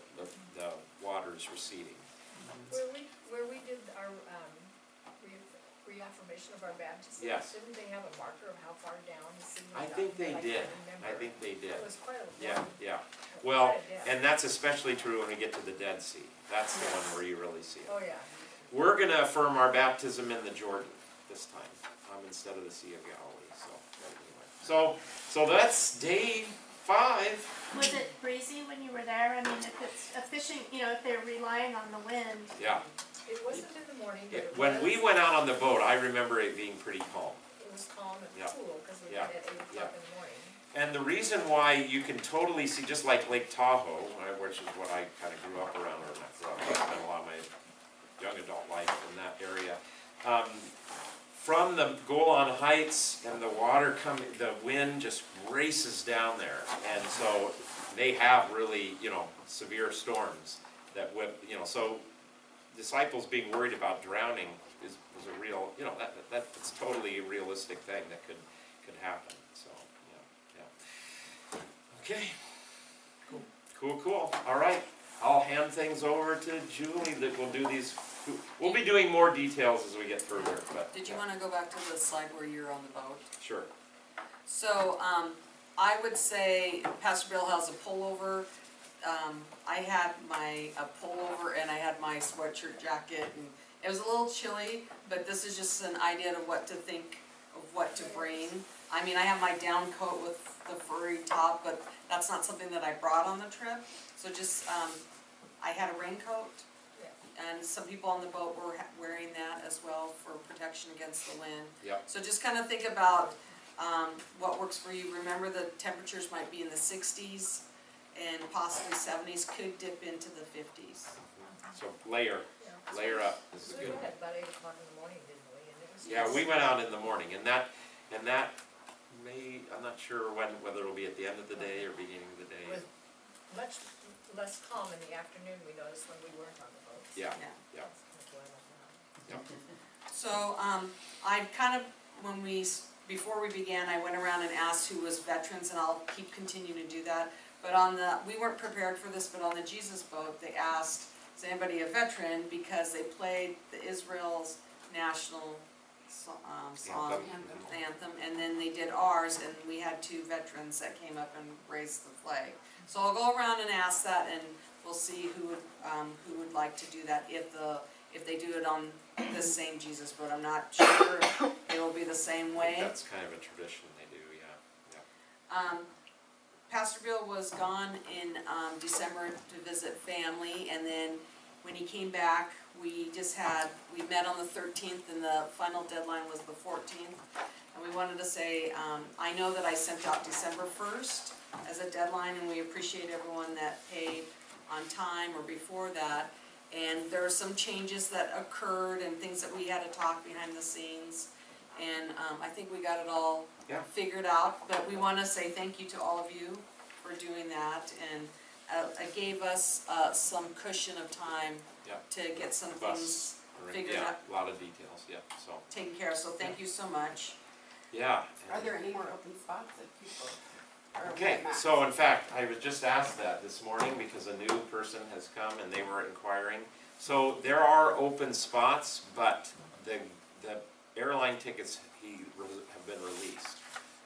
water is receding. Where we did our, reaffirmation of our baptism, Yes. didn't they have a marker of how far down the sea we I got? think they Like, did. remember. I think they did. It was quite a Yeah, long. yeah. Well, quite a depth. and that's especially true when we get to the Dead Sea. That's the one where you really see it. Oh, yeah. We're going to affirm our baptism in the Jordan this time, instead of the Sea of Galilee. So that's day 5. Was it breezy when you were there? I mean, if it's a fishing, if they're relying on the wind. Yeah. It wasn't in the morning, but it When we was- went out on the boat, I remember it being pretty calm. It was calm Yeah. and cool, because we Yeah. went at 8 o'clock in the morning. And the reason why you can totally see, just like Lake Tahoe, which is what I kind of grew up around, or not grew up, I spent a lot of my young adult life in that area. From the Golan Heights and the water the wind just races down there, and so they have really, severe storms that whip, so disciples being worried about drowning was a real, that's totally a realistic thing that could happen. So yeah. Okay. Cool. All right. I'll hand things over to Julie that will do these. We'll be doing more details as we get further, but. Did you wanna go back to the slide where you're on the boat? Sure. So, I would say Pastor Bill has a pullover. I had a pullover and I had my sweatshirt jacket, and it was a little chilly, but this is just an idea of what to think of what to bring. I mean, I have my down coat with the furry top, but that's not something that I brought on the trip. So just, I had a raincoat, and some people on the boat were wearing that as well for protection against the wind. Yep. So just kind of think about what works for you. Remember, the temperatures might be in the 60s and possibly 70s, could dip into the 50s. So layer up. This is We good. went at about 8 o'clock in the morning, didn't we? And it was Yeah, just- we went out in the morning, and that may, I'm not sure whether it'll be at the end of the day or beginning of the day. It was much less calm in the afternoon, we noticed, when we weren't on the boat. Yeah. Yeah. That's why I left out. So, I kind of, before we began, I went around and asked who was veterans, and I'll keep continuing to do that. But we weren't prepared for this, but on the Jesus boat, they asked, is anybody a veteran? Because they played the Israel's national song, anthem, and then they did ours, and we had 2 veterans that came up and raised the flag. So I'll go around and ask that, and we'll see who would like to do that if they do it on this same Jesus boat. I'm not sure it will be the same I way. think that's kind of a tradition they do, yeah. Pastor Bill was gone in December to visit family, and then when he came back, we met on the 13th, and the final deadline was the 14th. And we wanted to say, I know that I sent out December 1st as a deadline, and we appreciate everyone that paid on time or before that. And there are some changes that occurred and things that we had to talk behind the scenes. And I think we got it all figured out, but we want to say thank you to all of you for doing that. And gave us, some cushion of time Yep. to get some Bus. things figured Yeah, out, a lot of details, yep, so, taken care of, so thank you so much. yeah. Are there any more open spots that people are? Okay, so in fact, I was just asked that this morning because a new person has come and they were inquiring. So there are open spots, but the airline tickets have been released.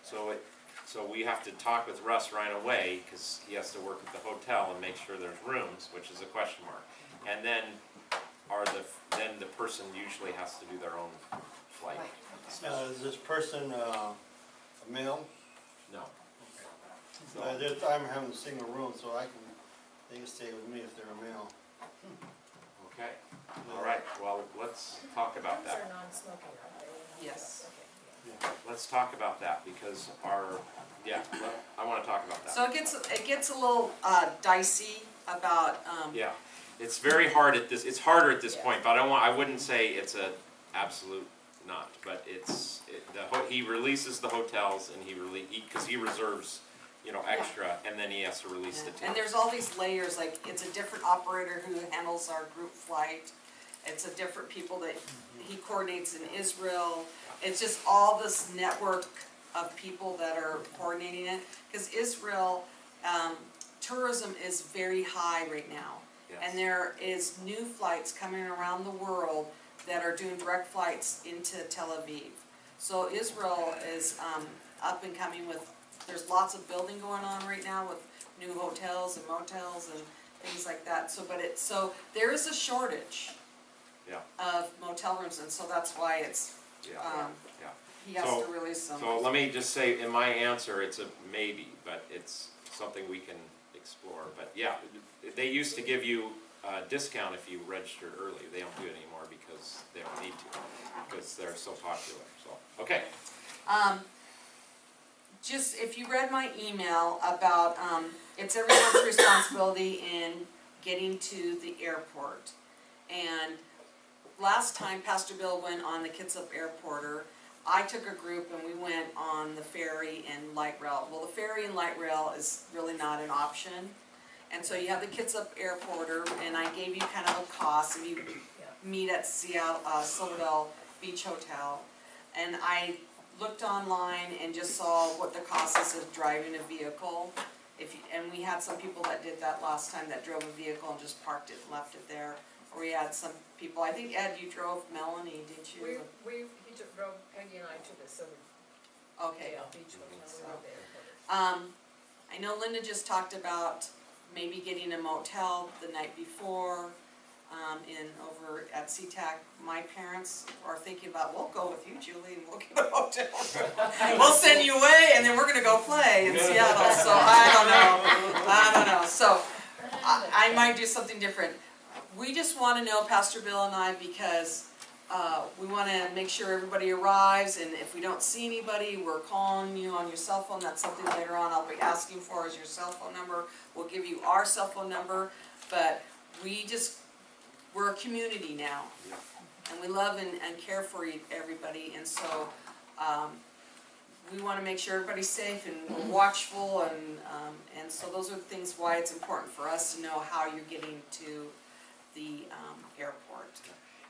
So we have to talk with Russ right away because he has to work at the hotel and make sure there's rooms, which is a question mark. And then then the person usually has to do their own flight. Is this person, a male? No. I'm having a single room, so they can stay with me if they're a male. Okay, all right, well, let's talk about These that. are non-smoking, aren't they? Yes. Okay, Let's talk about that because I wanna talk about that. So it gets a little dicey about, Yeah, it's very hard at this, it's harder at this Yeah. point, but I wouldn't say it's a absolute not, but he releases the hotels and cause he reserves, extra, and then he has to release the tickets. and there's all these layers, like it's a different operator who handles our group flight. It's a different people that he coordinates in Israel. It's just all this network of people that are coordinating it. Cause Israel, tourism is very high right now. Yes. And there is new flights coming around the world that are doing direct flights into Tel Aviv. So Israel is up and coming with, there's lots of building going on right now with new hotels and motels and things like that. So there is a shortage Yeah. of motel rooms, and so that's why it's, Yeah, yeah. he has So- to release them. So let me just say, in my answer, it's a maybe, but it's something we can explore. But yeah, they used to give you a discount if you registered early. They don't do it anymore because they don't need to, because they're so popular, so, okay. Just, if you read my email about, it's everyone's responsibility in getting to the airport. And last time Pastor Bill went on the Kitsap Airporter, I took a group and we went on the ferry and light rail. Well, the ferry and light rail is really not an option. And so you have the Kitsap Airporter, and I gave you kind of a cost, and you meet at Seattle, Silverdale Beach Hotel. And I looked online and just saw what the cost is of driving a vehicle. And we had some people that did that last time, that drove a vehicle and just parked it and left it there. Or we had some people, I think Ed, you drove Melanie, didn't you? drove Peggy and I to the Silver Okay. Beach Hotel, we were there. I know Linda just talked about maybe getting a motel the night before, over at SeaTac. My parents are thinking about, we'll go with you, Julie, and we'll get a hotel. We'll send you away, and then we're gonna go play in Seattle, so I don't know, so I might do something different. We just wanna know, Pastor Bill and I, because we wanna make sure everybody arrives, and if we don't see anybody, we're calling you on your cell phone. That's something later on I'll be asking for, is your cell phone number. We'll give you our cell phone number, but we're a community now. Yeah. And we love and care for everybody, and so, we wanna make sure everybody's safe and watchful, and so those are the things why it's important for us to know how you're getting to the, airport.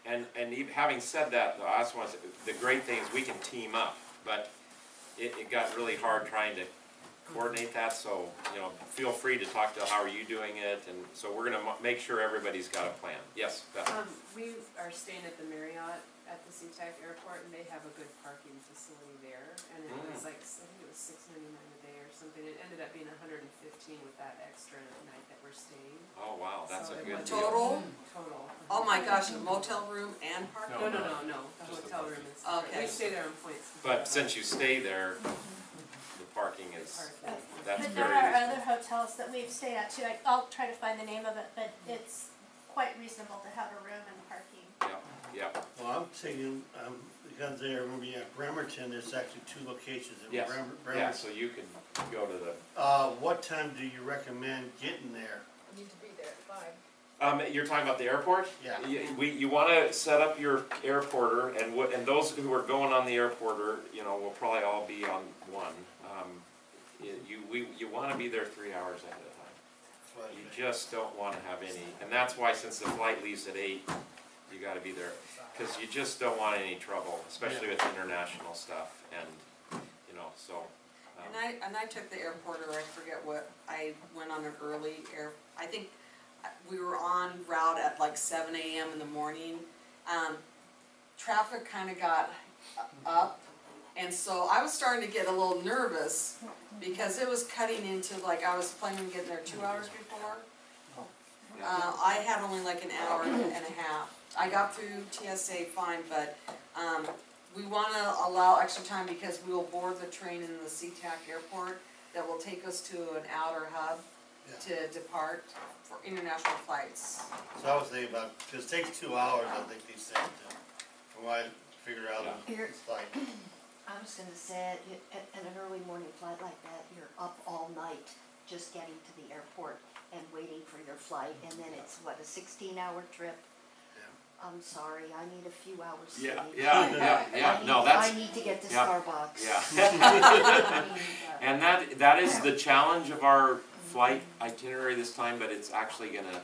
And even having said that, though, I also want to say, the great thing is we can team up, but it got really hard trying to coordinate that, so, feel free to talk to how are you doing it, and so we're gonna make sure everybody's got a plan. Yes, Beth? We are staying at the Marriott at the SeaTac Airport, and they have a good parking facility there, and it was like, I think it was $6.99 a day or something. It ended up being $115 with that extra night that we're staying. Oh, wow, that's So a it good was deal. Total? Total. Oh my gosh, a motel room and parking? No, No, the just the hotel parking. room is separate. Okay. We stay there on points. But since you stay there, the parking is, that's But there very are reasonable. other hotels that we've stayed at too, I'll try to find the name of it, but it's quite reasonable to have a room and parking. Yeah, Well, I'm thinking, because there, remember, Bremerton, there's actually two locations in yes, Bremerton. yeah, so you could go to the, What time do you recommend getting there? You need to be there at 5. you're talking about the airport? Yeah. You wanna set up your airporter, and those who are going on the airporter, will probably all be on one. You wanna be there 3 hours ahead of time. what. You just don't wanna have any, and that's why since the flight leaves at 8, you gotta be there. Cause you just don't want any trouble, especially with international stuff and, you know, so. And I took the airport, or I forget what, I went on an early I think we were on route at like 7 AM in the morning. Traffic kinda got up, and so I was starting to get a little nervous because it was cutting into, like, I was planning on getting there 2 hours before. I had only like an hour and a half. I got through TSA fine, but, we wanna allow extra time because we will board the train in the SeaTac airport that will take us to an outer hub to depart for international flights. So I was thinking about, cause it takes 2 hours, I think they said, from what I figured out, Here. it's like, I was gonna say, at an early morning flight like that, you're up all night just getting to the airport and waiting for your flight, and then it's, what, a 16-hour trip? I'm sorry, I need a few hours sleep. I need to get to Starbucks. And that is the challenge of our flight itinerary this time, but it's actually gonna,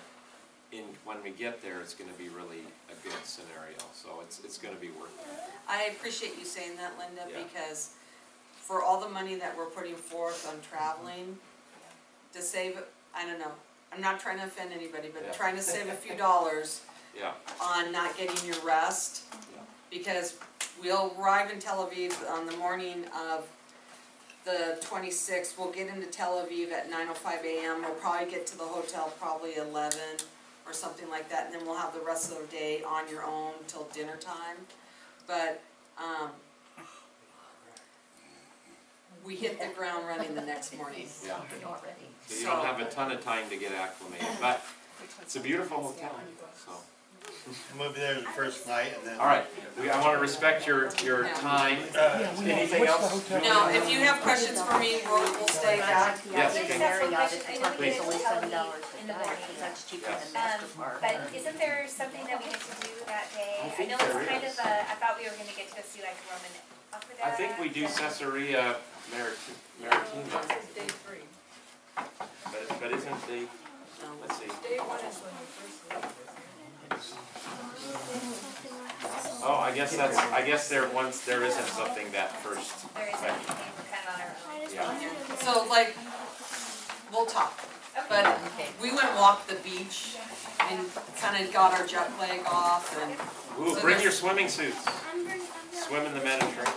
when we get there, it's gonna be really a good scenario, so it's gonna be worth it. I appreciate you saying that, Linda, Yeah. because for all the money that we're putting forth on traveling, to save, I don't know, I'm not trying to offend anybody, but Yeah. trying to save a few dollars Yeah, on not getting your rest, Yeah. because we'll arrive in Tel Aviv on the morning of the 26th, we'll get into Tel Aviv at 9:05 AM, we'll probably get to the hotel probably 11 or something like that, and then we'll have the rest of the day on your own till dinner time. But, we hit the ground running the next morning. yeah. Already. So you don't have a ton of time to get acclimated, but it's a beautiful hotel, so. we'll be there the first night and then. All right, I wanna respect your time. Anything else? Now, if you have questions for me, we'll stay back. Yes, The okay. Marriott at the top Please. is only $7 a In the night, morning. because that's cheaper Yes. than MasterCard. But isn't there something that we get to do that day? I think know there it's kind is. of I thought we were gonna get to go see like Roman Aqueduct. I think we do Caesarea Maritima, This is day 3. but isn't the, let's see. Day 1 is when you first leave, isn't it? Oh, I guess there isn't something that first. There is something kind of on our own. Yeah. So like, we'll talk, but we went and walked the beach and kinda got our jet lag off and. Ooh, bring your swimming suits. Swim in the Mediterranean.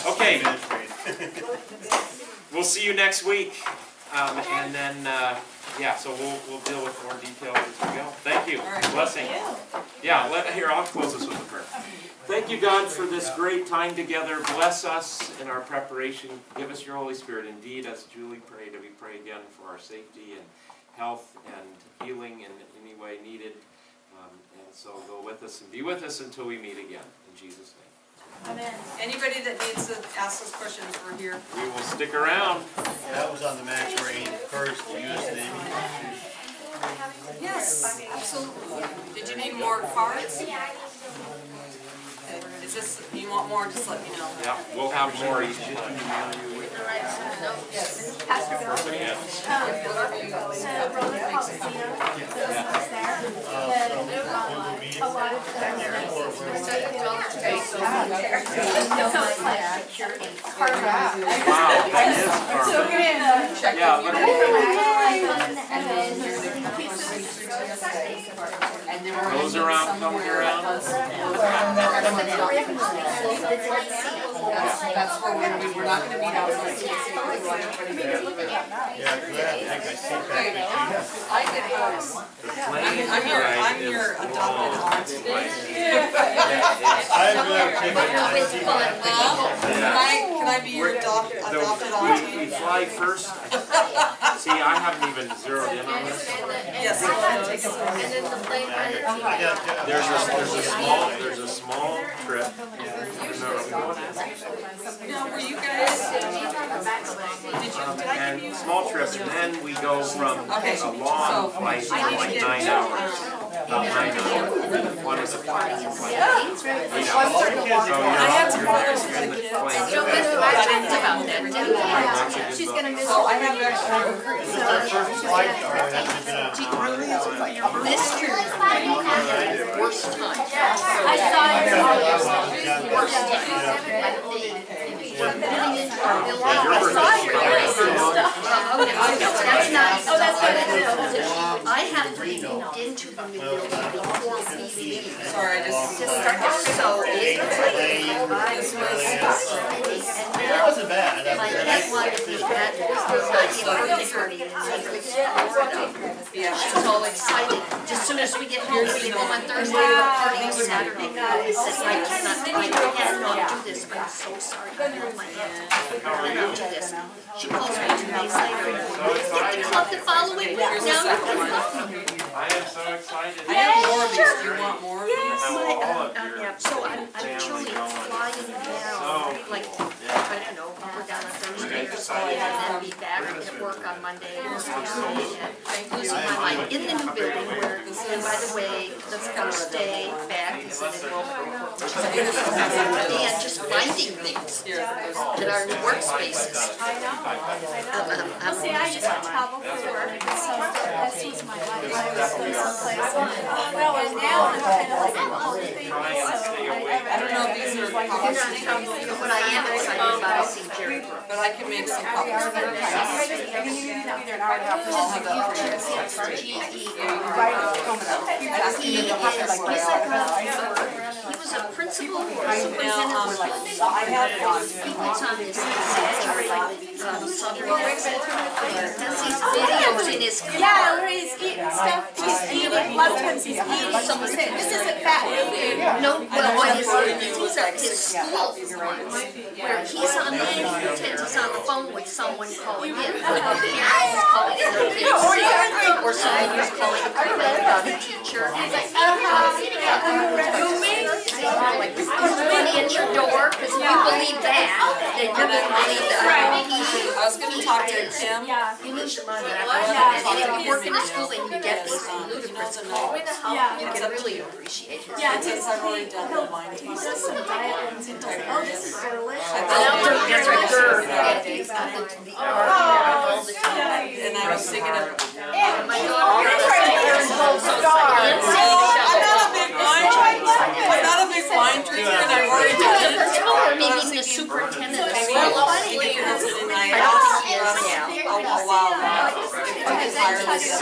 Okay, we'll see you next week. And then, so we'll deal with more details as we go. Thank you. All right. Blessing. Yeah, here, I'll close this with a prayer. Thank you, God, for this great time together. Bless us in our preparation. Give us your Holy Spirit. Indeed, as Julie prayed, we pray again for our safety and health and healing in any way needed. And so go with us and be with us until we meet again. In Jesus' name. Amen. Anybody that needs to ask us questions, we're here. We will stick around. That was on the Max Rain first US Navy. Yes, absolutely. Did you need more cards? Is this, you want more, just let me know. Yeah, we'll have more each time. Pastor Bill, Yeah. the Roman Coliseum, the business there, a lot of the residents. Wow, that is perfect. Check Yeah, with look you. And then And then we're gonna Goes meet around, somewhere comes around. That's where we're gonna be, we're not gonna meet outside. We want everybody there. Yeah, 'cause I have to take my seat back with you. I get yours. Plane I'm your ride adopted is aunt long. today. I'm gonna take my seat back. Can I be your adopted We auntie? fly first. See, I haven't even zeroed in on this. Yes. And then the plane I got- There's a small trip. Now, were you guys, did I And give you? small trips, and then we go from Okay, a long flight, I need to like get 9 hours. One is a flight, it's like 8 Yeah. hours. So I had some brothers with the kids. Joe was about that, didn't you? She's gonna miss. So I have extra. This is our first flight, or has it been a? This year, worst time. I saw it. Worst time. That's nice. Oh, that's what it is. I have to be moved into the new building before we leave. Sorry, I just. So it was like, This was. It wasn't bad. my head wanted me that, this was like a birthday party in Florida. Yeah. She was all excited. As soon as we get home, we get home on Thursday, the party is Saturday. I said, I cannot do this, I'm so sorry. I love my head. I cannot do this. She calls me 2 days later. Get the club the following week. Here's the Now second you one. can I am so excited. I have more of these, do you want more of these? Have all of your yeah, so I'm truly flying down, like, I don't know, we're down on Thursday or Friday, and then be back at work on Monday or Tuesday, and losing my mind in the new building where, and by the way, the first day back is in enrollment, which is beautiful, and just finding things that are workspaces. I know. See, I used to travel for work, and so this was my life. I was going someplace. Well, and now I'm kind of like, oh, things, so I don't know if these are copies, What I am excited about is seeing Jerry Brooks. but I can make some copies for you guys. Just a he was a principal or superintendent or like, he puts on this does these videos in his car. yeah, where he's eating stuff, he's eating, lots of times he's eating, someone said, this isn't fat food. No, well, what is it? These are his school ones, where he's on the, he pretends he's on the phone with someone calling in. Calling in their kids, or someone who's calling a parent about a teacher. He's like, money at your door, because if you believe that, then you're gonna believe that. I was gonna talk to Kim. Yeah, You lose your mind. And if you work in a school and you get these ludicrous calls, yeah. you can really appreciate it. Yeah, Since I've already done the wine he tasting. does some diet ones and does, oh, this is delicious. I That's right, thought- yeah, he's got the all the time. And I was thinking of. My daughter I'm not a big wine drinker and I've already done it. Maybe the superintendent is Maybe full I'll of see money. you and I I don't asked think he is now. a while back. If we could hire this. Oh,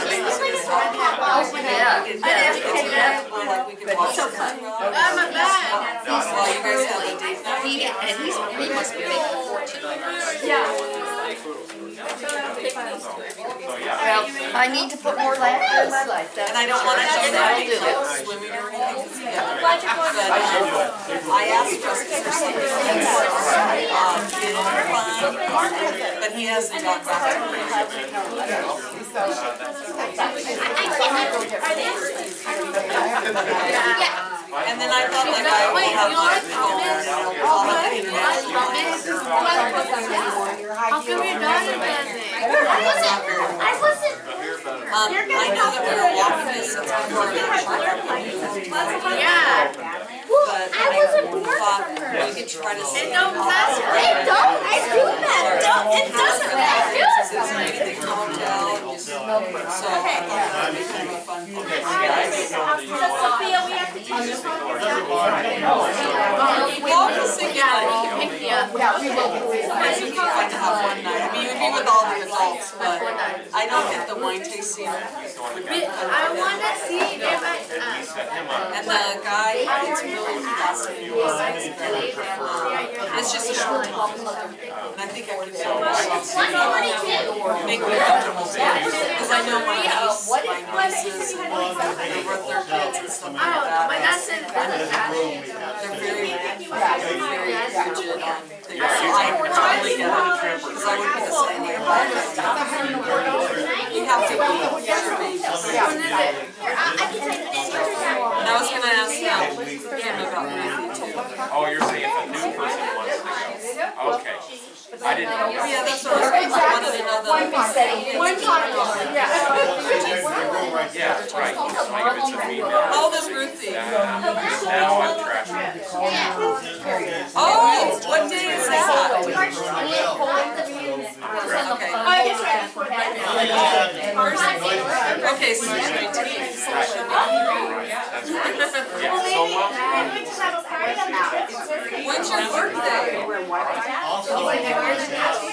yeah, yeah. Or like we could watch it. I'm a bad. While you guys have a date night. He must be making a fortune on this. Yeah. Well, I need to put more laughter in my life, that's And I don't want to and jump I'll out do it. swimming or anything. I'm glad you're going to. I asked Justin for something in fun, but he hasn't got back to me. And then I thought like I would have my phone and I'll have the internet. How come your daughter doesn't? I know that we were walking this since before the Yeah. but I thought we could try to see. It don't matter. It don't. I do that. It doesn't matter. Anything in the hotel, just, so I thought that would be kind of a fun thing. So Sophia, we have to do this. Well, I was thinking like, Yeah. it would be fun to have one night. I mean, it would be with all the adults, but I don't think the wine tasting would be fun. I want to see if I. And the guy, it's really fascinating. It's just a short talk, and I think I could make me comfortable, because I know my nieces and their kids and stuff like that. My dad said They're very rigid on things, so I totally get it, because I would be the same way. You have to be your baby. And I was gonna ask him about Ruthie too. Oh, you're saying if a new person wants to go? Okay. I didn't know. Yeah, that's what I was, I wanted to know the. Yeah. much. Right, like if it's a female. How old is Ruthie? Now I'm tracking. Oh, what day is that? Okay. I guess right before that. Okay, so it's 19th. That's right. Yeah, so well, When's your birthday? Also, March 19th.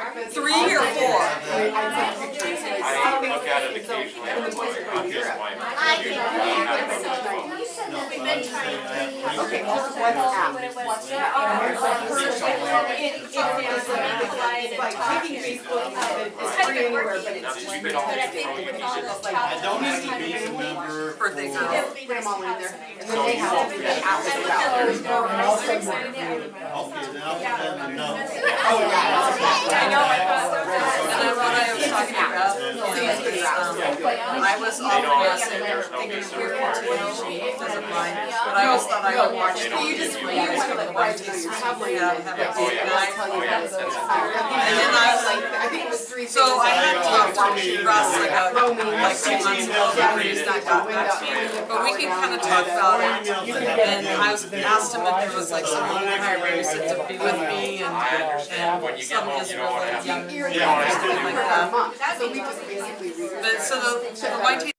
Travis. 3 or 4? I look at it occasionally on my, his wife. You said that we've been trying to. Okay, Now, did you get all the info you needed? I don't have to be a member. Birthday girl. So you won't be Okay, then I'll put them in the note. I know, and I what I was talking about, I was often guessing, thinking we were going to doesn't mind, but I always thought I would watch the videos when you guys go to the White House, have a date night. And then I was like, so I had talked to Russ like 2 months ago, he's not gotten back to me, but we can kind of talk about it. And I was asked him if there was like someone in high babysit to be with me and When you get some of home, his you don't wanna really have to. young You don't wanna have to. like that. But so the white